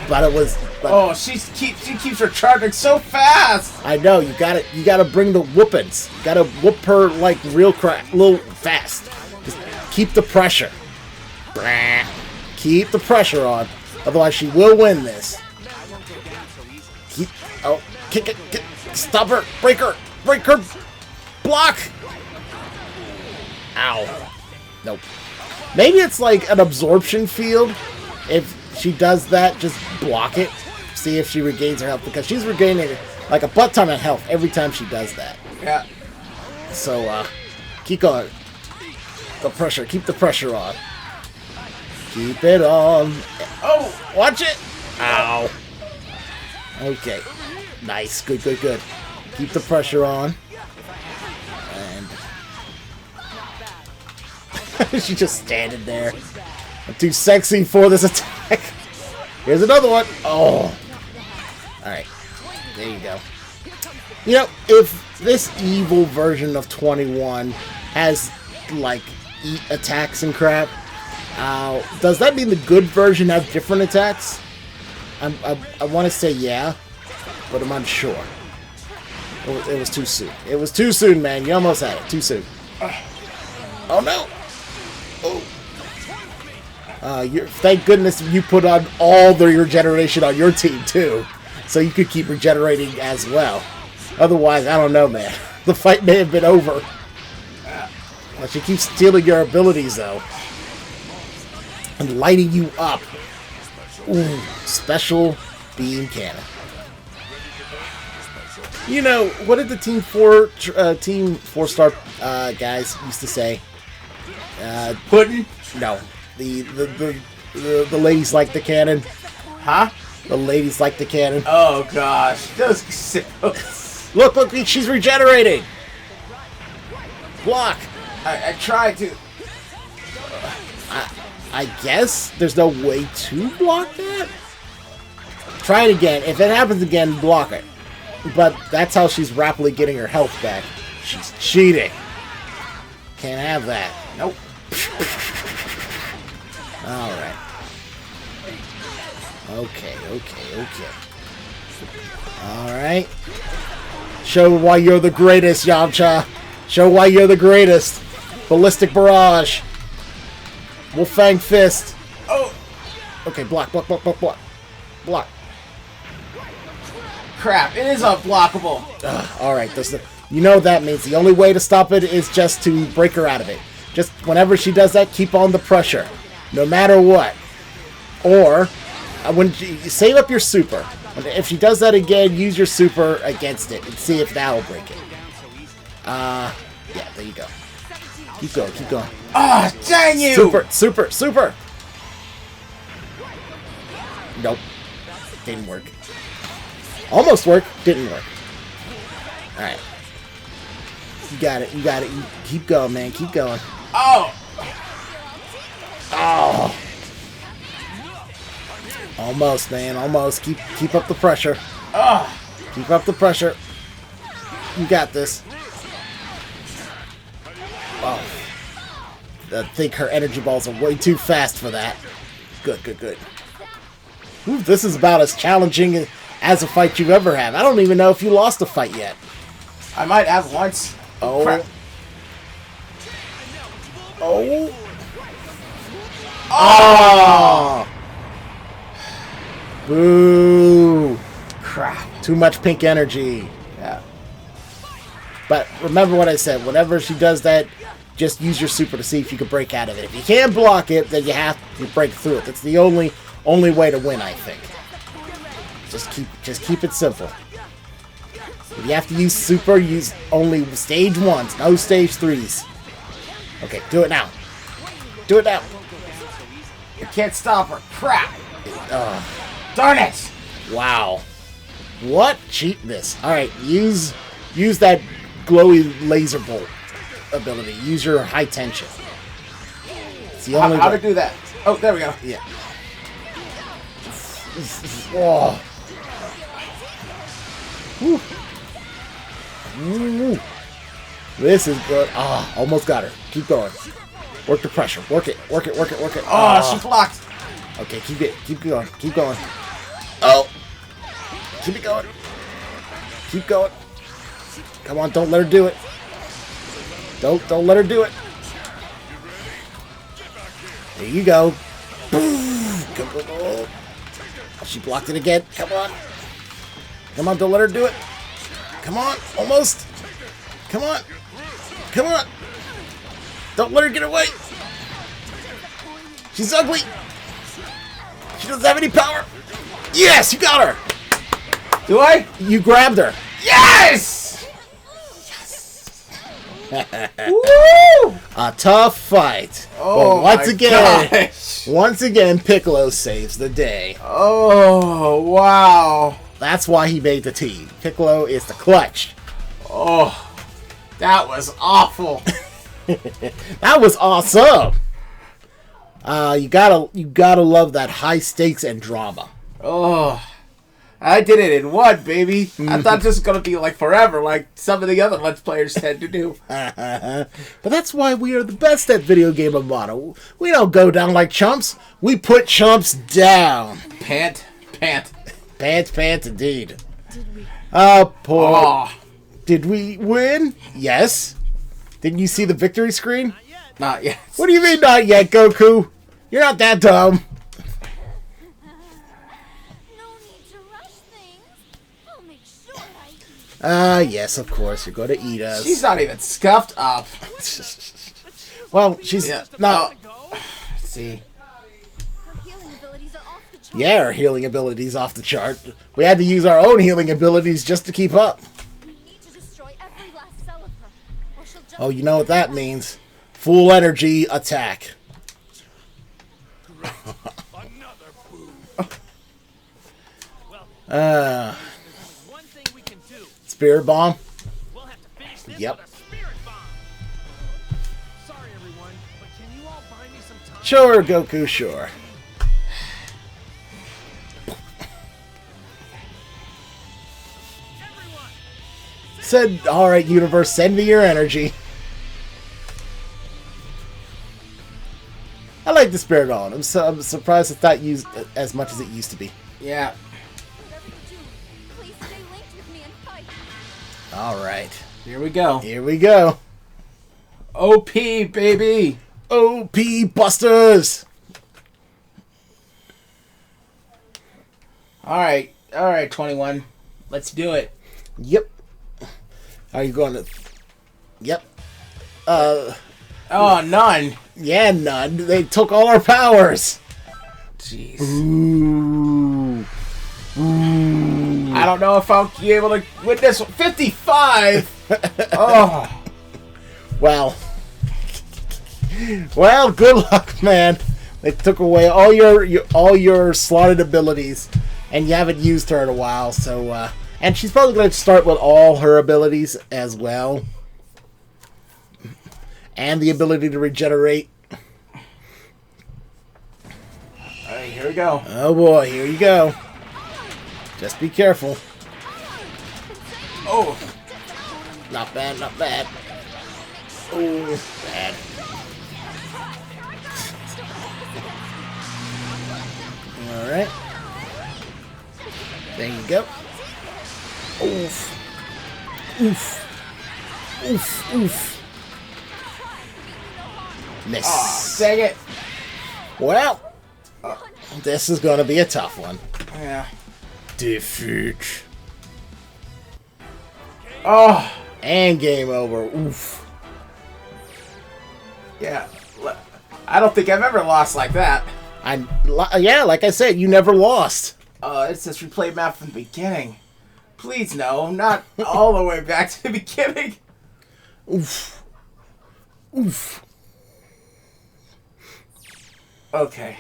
But it was... Oh, she keeps her charging so fast. I know. You gotta bring the whoopings. You gotta whoop her like real little fast. Just keep the pressure. Keep the pressure on. Otherwise, she will win this. Kick it. Stop her. Break her. Block. Ow. Nope. Maybe it's like an absorption field. If she does that, just block it. See if she regains her health. Because she's regaining like a butt ton of health every time she does that. Yeah. So, keep going. Keep the pressure on. Keep it on. Oh, watch it. Ow. Okay. Nice. Good. Keep the pressure on. And she's just standing there. I'm too sexy for this attack. Here's another one. Oh. Alright. There you go. You know, if this evil version of 21 has, like, attacks and crap, does that mean the good version has different attacks? I want to say yeah, but I'm unsure. It was too soon. It was too soon, man. You almost had it. Too soon. Oh, no. Oh. Thank goodness you put on all the regeneration on your team, too. So you could keep regenerating as well. Otherwise, I don't know, man. The fight may have been over. But she keeps stealing your abilities, though. And lighting you up. Ooh, special beam cannon. You know, what did the Team 4-star guys used to say? Pudding? No. The ladies like the cannon. Huh? The ladies like the cannon. Oh gosh, those sickos. Look, she's regenerating. Block. I tried to. I guess there's no way to block that. Try it again. If it happens again, block it. But that's how she's rapidly getting her health back. She's cheating. Can't have that. Nope. Alright. Okay. Alright. Show why you're the greatest, Yamcha. Show why you're the greatest. Ballistic Barrage. Wolfang Fist. Oh. Okay, block. Block. Crap, it is unblockable. Alright, you know what that means. The only way to stop it is just to break her out of it. Just whenever she does that, keep on the pressure. No matter what. Or, when you save up your super. If she does that again, use your super against it and see if that'll break it. Yeah, there you go. Keep going. Ah, oh, dang you! Super! Nope. Didn't work. Almost worked. Didn't work. Alright. You got it. You keep going, man. Keep going. Oh! Almost, man. Almost. Keep up the pressure. Oh! Keep up the pressure. You got this. Oh. I think her energy balls are way too fast for that. Good. Ooh, this is about as challenging as a fight you ever have. I don't even know if you lost a fight yet. I might have once. Oh. Crap. Oh! Boo! Crap. Too much pink energy. Yeah. But remember what I said. Whenever she does that, just use your super to see if you can break out of it. If you can't block it, then you have to break through it. That's the only way to win, I think. Just keep it simple. If you have to use super, use only stage 1s, no stage 3s. Okay, do it now. Do it now. You can't stop her. Crap. Darn it. Wow. What cheapness. Alright, use that glowy laser bolt ability. Use your high tension. It's the only How way. to do that? Oh, there we go. Yeah. Oh. Whew. Ooh. This is good. Ah, almost got her. Keep going. Work the pressure. Work it. Work it. Work it. Work it. Oh, she blocked. Okay, keep it. Keep going. Keep going. Oh. Keep it going. Keep going. Come on, don't let her do it. Don't let her do it. There you go. Come on. She blocked it again. Come on. Come on, don't let her do it. Come on, almost. Come on. Come on. Don't let her get away. She's ugly. She doesn't have any power. Yes, you got her. Do I? You grabbed her. Yes! Woo! A tough fight. Oh, But once my again, gosh. once again, Piccolo saves the day. Oh, wow. That's why he made the team. Piccolo is the clutch. Oh, that was awful. That was awesome. You gotta love that high stakes and drama. Oh, I did it in one, baby. I thought this was going to be like forever, like some of the other Let's Players tend to do. But that's why we are the best at video game motto. We don't go down like chumps. We put chumps down. Pant. Pants, indeed. Oh, poor. Oh, Did we win? Yes. Didn't you see the victory screen? not yet. What do you mean not yet, Goku? You're not that dumb. No need to rush things. I'll make sure I eat. Yes, of course. You're going to eat us. She's not even scuffed up. Well, she's Yeah. not. Let's see. Her healing abilities are off the chart. Yeah, our healing abilities off the chart. We had to use our own healing abilities just to keep up. We need to destroy every last cell of her, or she'll just Oh, you know what that means. Full energy attack. One thing we can do. Spirit bomb. We'll have to finish this Yep. with a spirit bomb. Sorry, everyone, but can you all buy me some time? Sure, Goku, sure. Everyone, Said, alright, universe, send me your energy. I like the Spirit bomb. I'm surprised it's not used as much as it used to be. Yeah. whatever you do, please stay linked with me and fight. Alright. Here we go. Here we go. OP, baby. OP Busters! All right, 21. Let's do it. Yep. Are you going to... Yep. Oh, none. Yeah, none. They took all our powers. Jeez. Ooh. I don't know if I'll be able to win this one. 55. Oh. Well. Well, good luck, man. They took away all your slotted abilities, and you haven't used her in a while. So, and she's probably going to start with all her abilities as well, and the ability to regenerate. All right, here we go. Oh boy, here you go. Just be careful. Oh. Not bad, not bad. Oh, bad. Alright. There you go. Oof. Oof. Oof, oof. Miss. Oh, dang it. Well, this is going to be a tough one. Yeah. Defeat. Oh. And game over. Oof. Yeah. I don't think I've ever lost like that. Yeah, like I said, you never lost. It says replay map from the beginning. Please no, not all the way back to the beginning. Oof. Oof. Okay.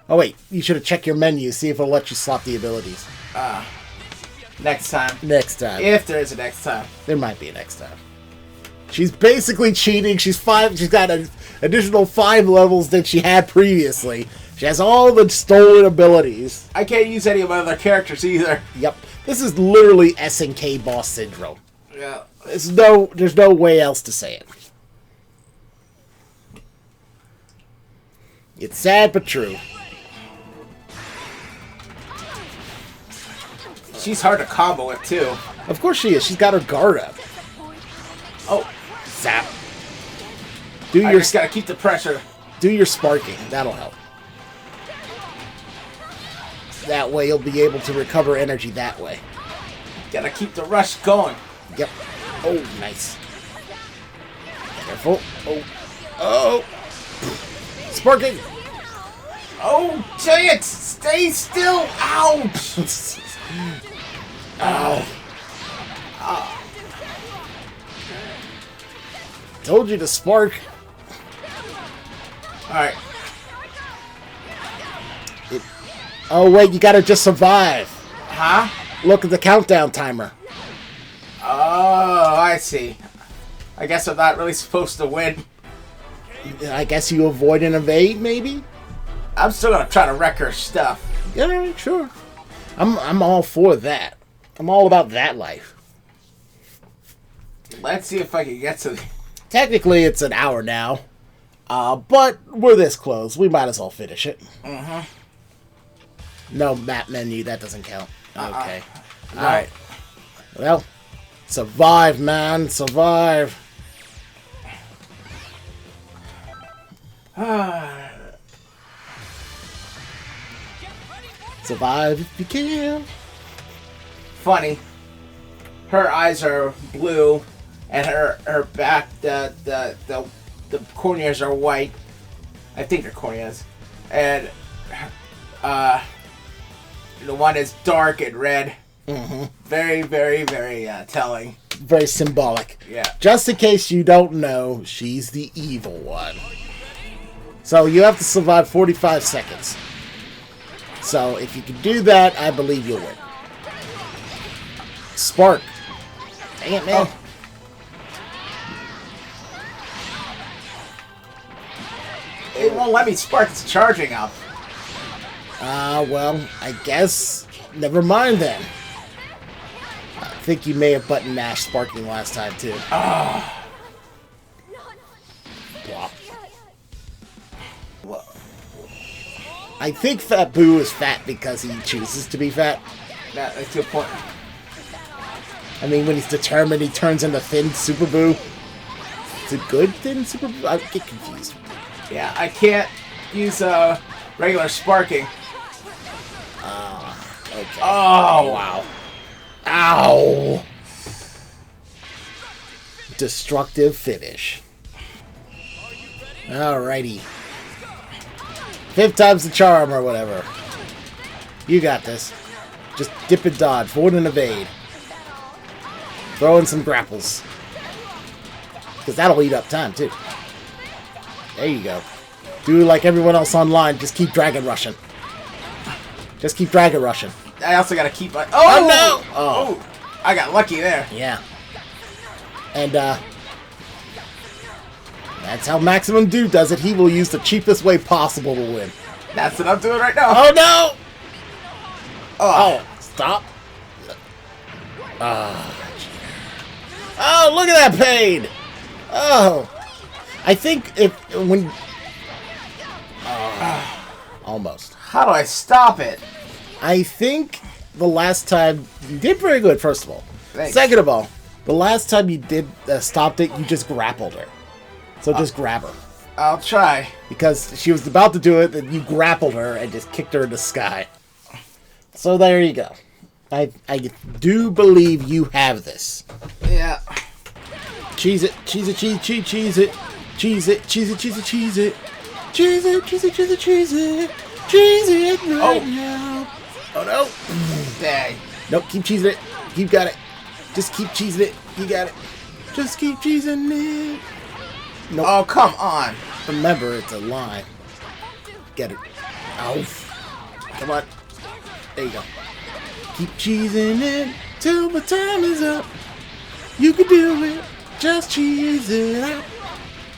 Oh wait, you should have checked your menu, see if it'll let you swap the abilities. Next time. Next time. If there is a next time. There might be a next time. She's basically cheating. She's got an additional 5 levels than she had previously. She has all the stolen abilities. I can't use any of my other characters either. Yep. This is literally SNK boss syndrome. Yeah. There's no way else to say it. It's sad but true. She's hard to combo with too. Of course she is. She's got her guard up. Oh, Zap. Do I your just gotta keep the pressure. do your sparking. That'll help. That way you'll be able to recover energy that way. Gotta keep the rush going. Yep. Oh, nice. Careful. Oh. Oh. Sparking. Oh, Giant! Stay still! Ow! Ow. Told you to spark. Alright. Oh, wait, you gotta just survive. Huh? Look at the countdown timer. Oh, I see. I guess I'm not really supposed to win. I guess you avoid and evade, maybe? I'm still gonna try to wreck her stuff. Yeah, sure. I'm all for that. I'm all about that life. Let's see if I can get to the... Technically, it's an hour now. But we're this close. We might as well finish it. Mm-hmm. No map menu. That doesn't count. Okay. No. Alright. Well, survive, man. Survive. Survive if you can. Funny. Her eyes are blue, and her back, the corneas are white. I think they're corneas. And, the one is dark and red. Mm-hmm. Very, very, very telling. Very symbolic. Yeah. Just in case you don't know, she's the evil one. So you have to survive 45 seconds. So if you can do that, I believe you'll win. Spark. Dang it, man. Oh. It won't let me spark. It's charging up. Well, I guess... Never mind then. I think you may have button mashed sparking last time, too. Plop. I think Fat Boo is fat because he chooses to be fat. That's a good point. I mean, when he's determined, he turns into Thin Super Boo. Is it good Thin Super Boo? I get confused. Yeah, I can't use regular sparking. Okay. Oh, wow. Ow! Destructive finish. Alrighty. 5th time's the charm or whatever. You got this. Just dip and dodge. Forward and evade. Throw in some grapples. Because that'll eat up time, too. There you go. Do like everyone else online. Just keep dragon rushing. Just keep dragon rushing. I also gotta keep my... Oh, no! Oh, I got lucky there. Yeah. And, that's how Maximum Dude does it. He will use the cheapest way possible to win. That's what I'm doing right now. Oh, no! Oh. Stop. Oh, look at that pain! Oh. I think when... almost. How do I stop it? I think the last time... You did very good, first of all. Thanks. Second of all, the last time you did stopped it, you just grappled her. So just grab her. I'll try. Because she was about to do it, and you grappled her and just kicked her in the sky. So there you go. I do believe you have this. Yeah. Cheese it, cheese it, cheese it, cheese it. Cheese it, cheese it, cheese it, cheese it. Cheese it, cheese it, cheese it, cheese it. Cheese it right now. Oh no. Dang. Nope, keep cheesing it. You got it. Just keep cheesing it. You got it. Just keep cheesing it. Nope. Oh, come on. Remember, it's a line. Get it. Ow. Come on. There you go. Keep cheesing it till the time is up. You can do it. Just cheese it out.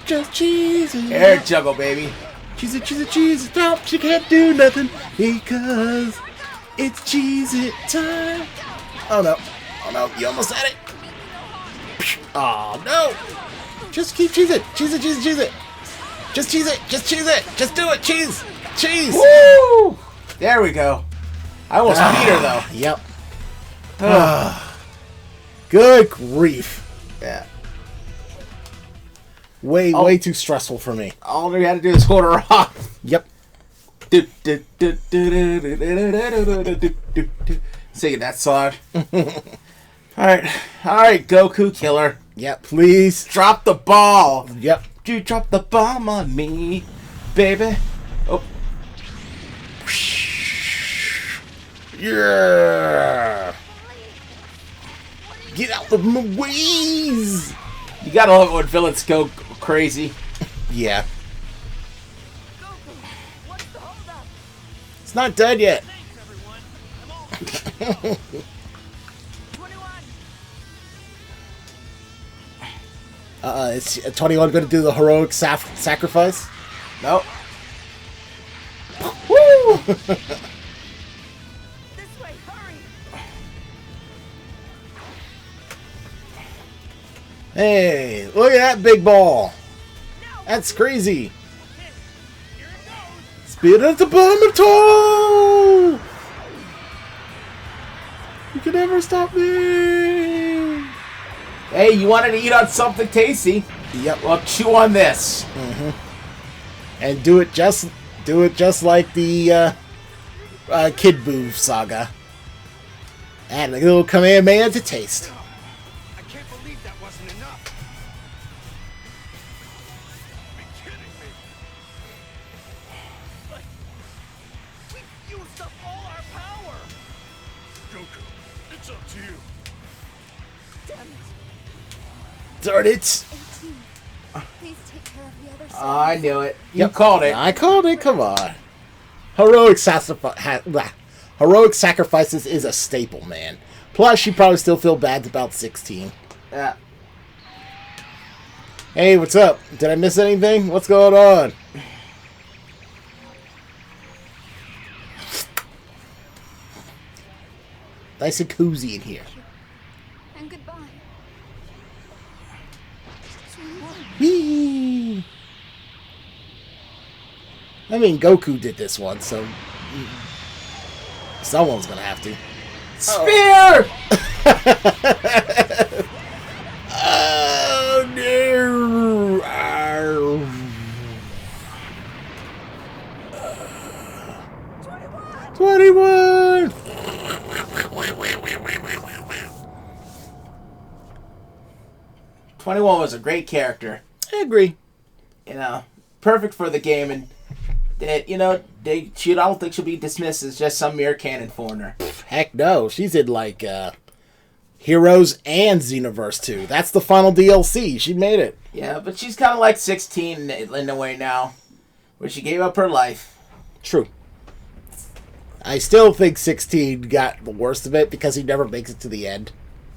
Just cheese it Air out. juggle, baby. Cheese it, cheese it, cheese it out. She can't do nothing because it's cheese it time. Oh no. Oh no. You almost had it. Oh no. Just keep cheese it. Cheese it, cheese it, cheese it. Just cheese it. Just cheese it. Just do it. Cheese. Cheese. Woo! There we go. I almost beat her, though. Yep. Good grief. Yeah. Way too stressful for me. All we had to do is hold her off. Yep. Singing that song. Alright, Goku Killer. Yep. Please. Drop the ball. Yep. You drop the bomb on me, baby. Oh, Yeah. Get out of my ways. you gotta love it when villains go crazy. Yeah. Goku, what's the holdup? It's not dead yet. Thanks, everyone. I'm all 21. Is 21 going to do the heroic sacrifice? Nope. Woo! This way, hurry. Hey, look at that big ball. That's crazy. here it goes. Speed up the Bomato! You can never stop me. Hey, you wanted to eat on something tasty? Yep. Well, chew on this. And do it just like the Kid Buu saga. Add a little Kamehameha to taste. I can't believe that wasn't enough. Be kidding me. We've used up all our power. Goku, it's up to you. Damn it. Darn it! 18. Please take care of the other side. I knew it. You called it. I called it. Come on. Heroic sacrifices is a staple, man. Plus, you probably still feel bad about 16. Yeah. Hey, what's up? Did I miss anything? What's going on? Nice and cozy in here. And goodbye. 21. Whee! I mean, Goku did this one, so someone's gonna have to. Spear! Oh no! Ow. 21! 21 was a great character. I agree. You know, perfect for the game, and that I don't think she'll be dismissed as just some mere cannon foreigner. Heck no, she's in like Heroes and Xenoverse 2. That's the final DLC. She made it. Yeah, but she's kind of like 16 in a way now, where she gave up her life. True. I still think 16 got the worst of it because he never makes it to the end.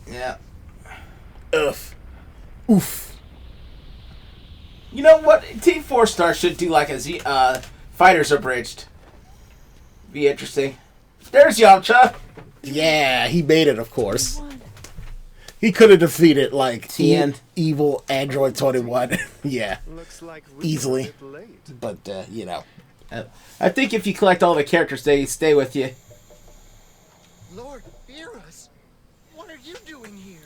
Yeah. Ugh. Oof. You know what? Team 4 Star should do like a Fighters Abridged. Be interesting. There's Yamcha. Yeah, he made it, of course. He could have defeated, like, Tien. evil Android 21. Yeah, Looks like Easily. a bit late. but, you know. I think if you collect all the characters, they stay with you. Lord Beerus, what are you doing here?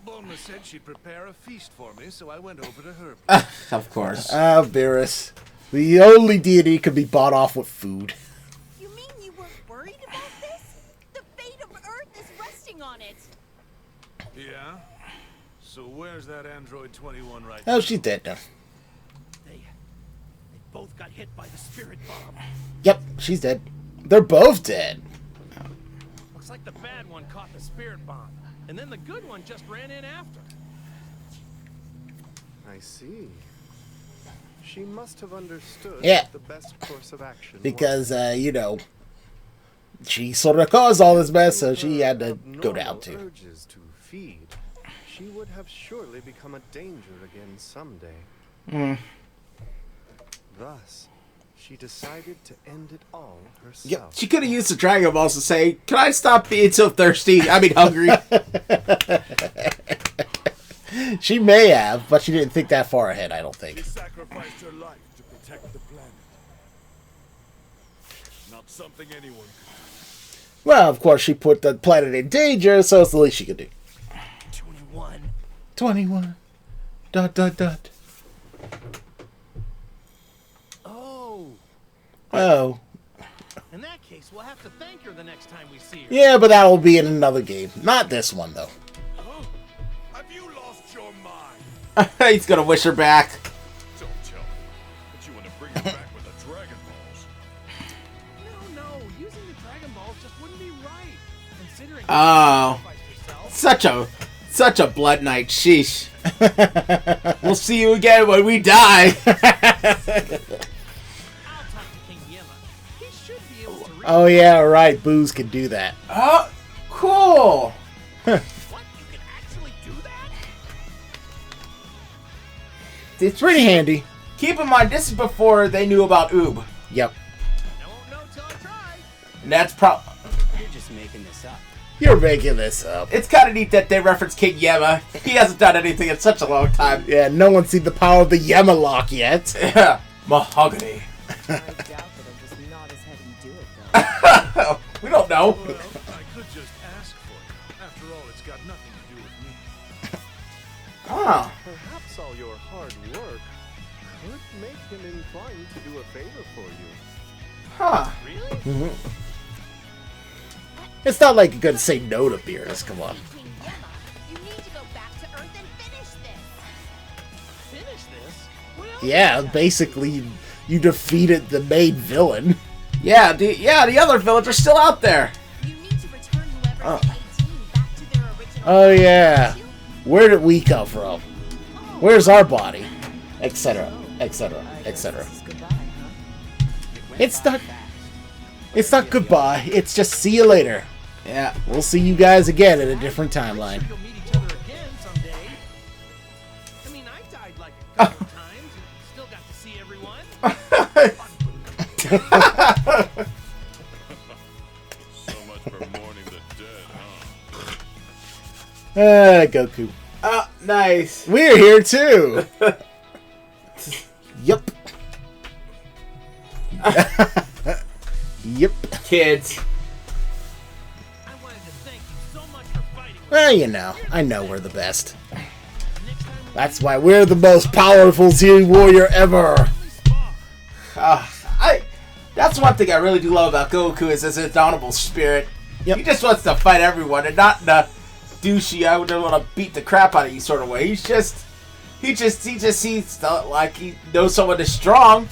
Bulma said she'd prepare a feast for me, so I went over to her. Of course. Beerus. The only deity could be bought off with food. You mean you weren't worried about this? The fate of Earth is resting on it. Yeah? So where's that Android 21 right Oh, she's dead now. They both got hit by the spirit bomb. Yep, she's dead. They're both dead. Looks like the bad one caught the spirit bomb, and then the good one just ran in after. I see. She must have understood Yeah. what the best course of action Because, you know, she sort of caused all this mess, so she had to go down abnormal too. urges to feed. She would have surely become a danger again someday. Thus, she decided to end it all herself. Yep. She could have used the Dragon Balls to say, "Can I stop being so thirsty? I mean, hungry." She may have, but she didn't think that far ahead, I don't think. Sacrificed her life to protect the planet. Not something anyone could. Well, of course, she put the planet in danger, so it's the least she could do. 21. 21. ... Oh. Oh. In that case, we'll have to thank her the next time we see her. Yeah, but that'll be in another game. Not this one, though. Have you lost your mind? He's gonna wish her back. Don't tell me that you want to bring her back with the Dragon Balls. No, using the Dragon Balls just wouldn't be right. Considering Oh. she sacrificed herself. Such a blood knight. Sheesh. We'll see you again when we die. I'll talk to King Yemma. He should be able to read. Oh, yeah, right. Booze can do that. Oh, cool. What? You can actually do that? It's Pretty handy. Keep in mind, this is before they knew about Oob. Yep. I won't know till I try. And that's You're just making this up. You're making this up. it's kind of neat that they reference King Yemma. He hasn't done anything in such a long time. Yeah, no one's seen the power of the Yemma lock yet. Yeah. Mahogany. I doubt that I'm just not as heavy do it though. We don't know. Well, I could just ask for it. After all, it's got nothing to do with me. Huh. Perhaps all your hard work could make him inclined to do a favor for you. Huh. Really? It's not like you're going to say no to Beerus. Come on. King Yemma, you need to go back to Earth and finish this. Finish this? What else Yeah, is that? basically, you defeated the main villain. Yeah, the other villagers are still out there. You need to return whoever's 18 back to their original. Oh, yeah. form. Where did we come from? Where's our body? Etc. Etc. Etc. This is goodbye, huh? It's not goodbye. It's just see you later. Yeah. We'll see you guys again in a different timeline. You'll meet each other again someday. I mean, I died like a couple times and still got to see everyone. So much for mourning the dead, huh? Goku. Oh, nice. We're here too. Yep. Yep. Kids. I wanted to thank you so much for fighting. Well, you know, I know we're the best. Next time we That's why we're the most powerful team warrior ever. That's one thing I really do love about Goku is his indomitable spirit. Yep. He just wants to fight everyone and not in a douchey, I would want to beat the crap out of you sort of way. He just sees like he knows someone is strong.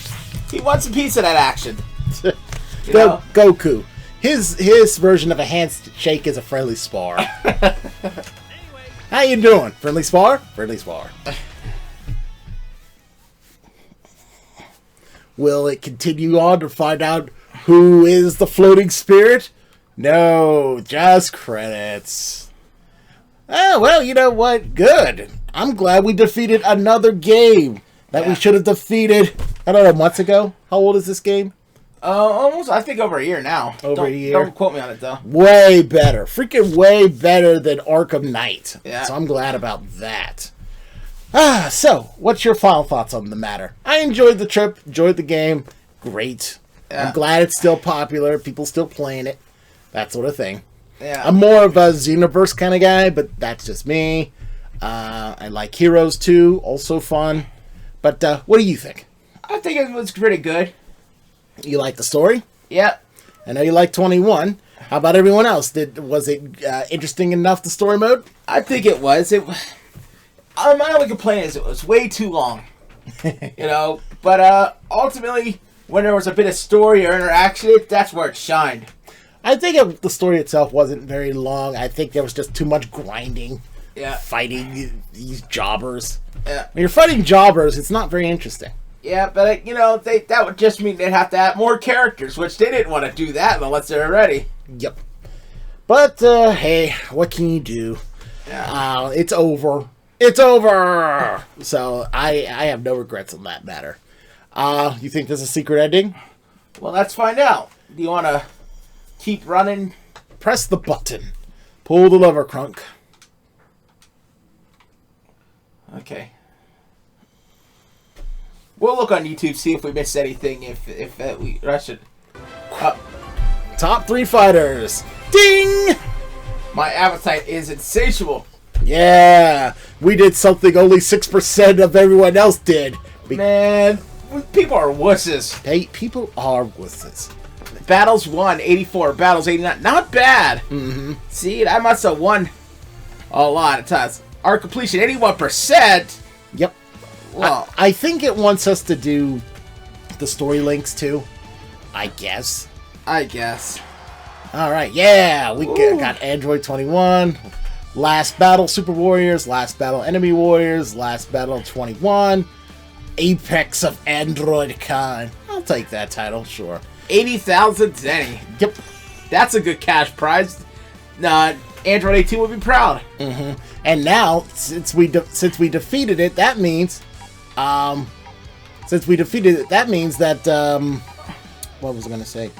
He wants a piece of that action. You know? Goku. His version of a handshake is a friendly spar. Anyway, How you doing? Friendly spar? Friendly spar. Will it continue on to find out who is the floating spirit? No, just credits. Oh, well, you know what? Good. I'm glad we defeated another game that we Yeah. should have defeated, I don't know, months ago. How old is this game? Almost, I think over a year now. Over a year? Don't quote me on it though. Way better. Freaking way better than Arkham Knight. Yeah. So I'm glad about that. So, what's your final thoughts on the matter? I enjoyed the trip, enjoyed the game. Great. Yeah. I'm glad it's still popular. People still playing it. That sort of thing. Yeah. I'm more of a Xenoverse kind of guy, but that's just me. I like Heroes too, also fun. But what do you think? I think it was pretty good. You like the story? Yep. I know you like 21. How about everyone else? Was it interesting enough, the story mode? I think it was. My only complaint is it was way too long. But ultimately, when there was a bit of story or interaction, that's where it shined. I think the story itself wasn't very long. I think there was just too much grinding. Yeah. Fighting these jobbers. Yeah. When you're fighting jobbers, it's not very interesting. Yeah, but that would just mean they'd have to add more characters, which they didn't want to do that unless they're ready. Yep. But hey, what can you do? Yeah. It's over. It's over. So I have no regrets on that matter. You think there's a secret ending? Well, let's find out. Do you want to keep running? Press the button. Pull the lever, Crunk. Okay. We'll look on YouTube, see if we missed anything, if we rush it. Top 3 fighters. Ding! My appetite is insatiable. Yeah, we did something only 6% of everyone else did. Man, people are wusses. Hey, people are wusses. Battles won 84, battles 89. Not bad. Mm-hmm. See, I must have won a lot of times. Our completion 81%. Yep. Well, I think it wants us to do the story links too. I guess. All right. Yeah, we got Android 21. Last Battle Super Warriors, Last Battle Enemy Warriors, Last Battle 21, Apex of Android Con. I'll take that title, sure. 80,000 Zenny. Yep. That's a good cash prize. Android 18 would be proud. Mm-hmm. And now, since we defeated it, that means, that what was I gonna say?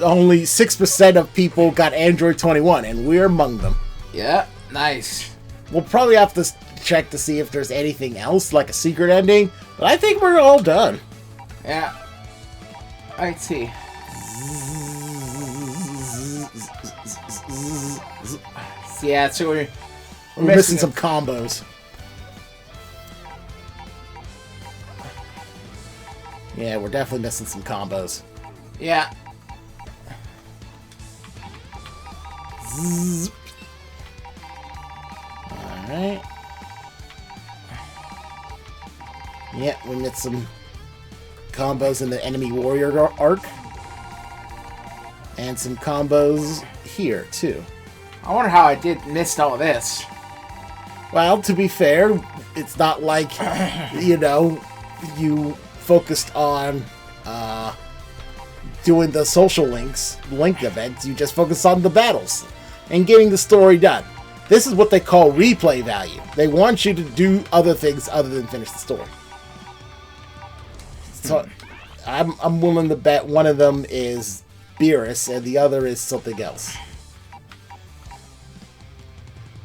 Only 6% of people got Android 21, and we're among them. Yeah, nice. We'll probably have to check to see if there's anything else, like a secret ending, but I think we're all done. Yeah. Let's see. Yeah, so we're missing some combos. Yeah, we're definitely missing some combos. Yeah. Alright. Yeah, we missed some combos in the enemy warrior arc. And some combos here, too. I wonder how I missed all of this. Well, to be fair, it's not like, you focused on doing the social link events. You just focused on the battles and getting the story done. This is what they call replay value. They want you to do other things other than finish the story. So, I'm willing to bet one of them is Beerus and the other is something else.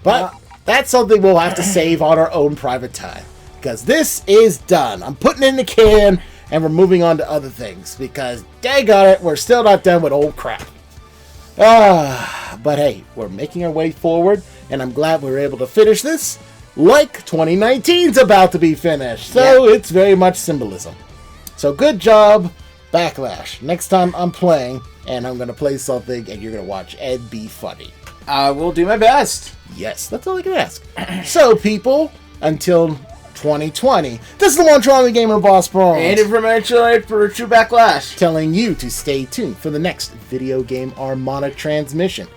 But that's something we'll have to save on our own private time. Because this is done. I'm putting it in the can, and we're moving on to other things. Because, daggone it, we're still not done with old crap. But hey, we're making our way forward, and I'm glad we were able to finish this. Like 2019's about to be finished. So It's very much symbolism. So good job, Backlash. Next time I'm playing, and I'm going to play something, and you're going to watch Ed be funny. I will do my best. Yes, that's all I can ask. So, people, until 2020, this is the one Charlie Gamer Boss Bros. And information for True Backlash. Telling you to stay tuned for the next Video Game Armada transmission.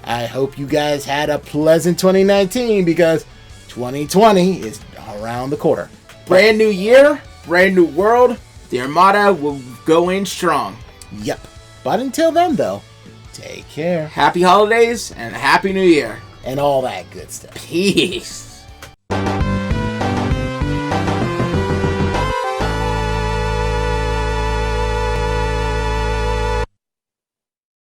I hope you guys had a pleasant 2019 because 2020 is around the corner. Brand new year, brand new world. The Armada will go in strong. Yep. But until then, though, take care. Happy holidays and Happy New Year. And all that good stuff. Peace.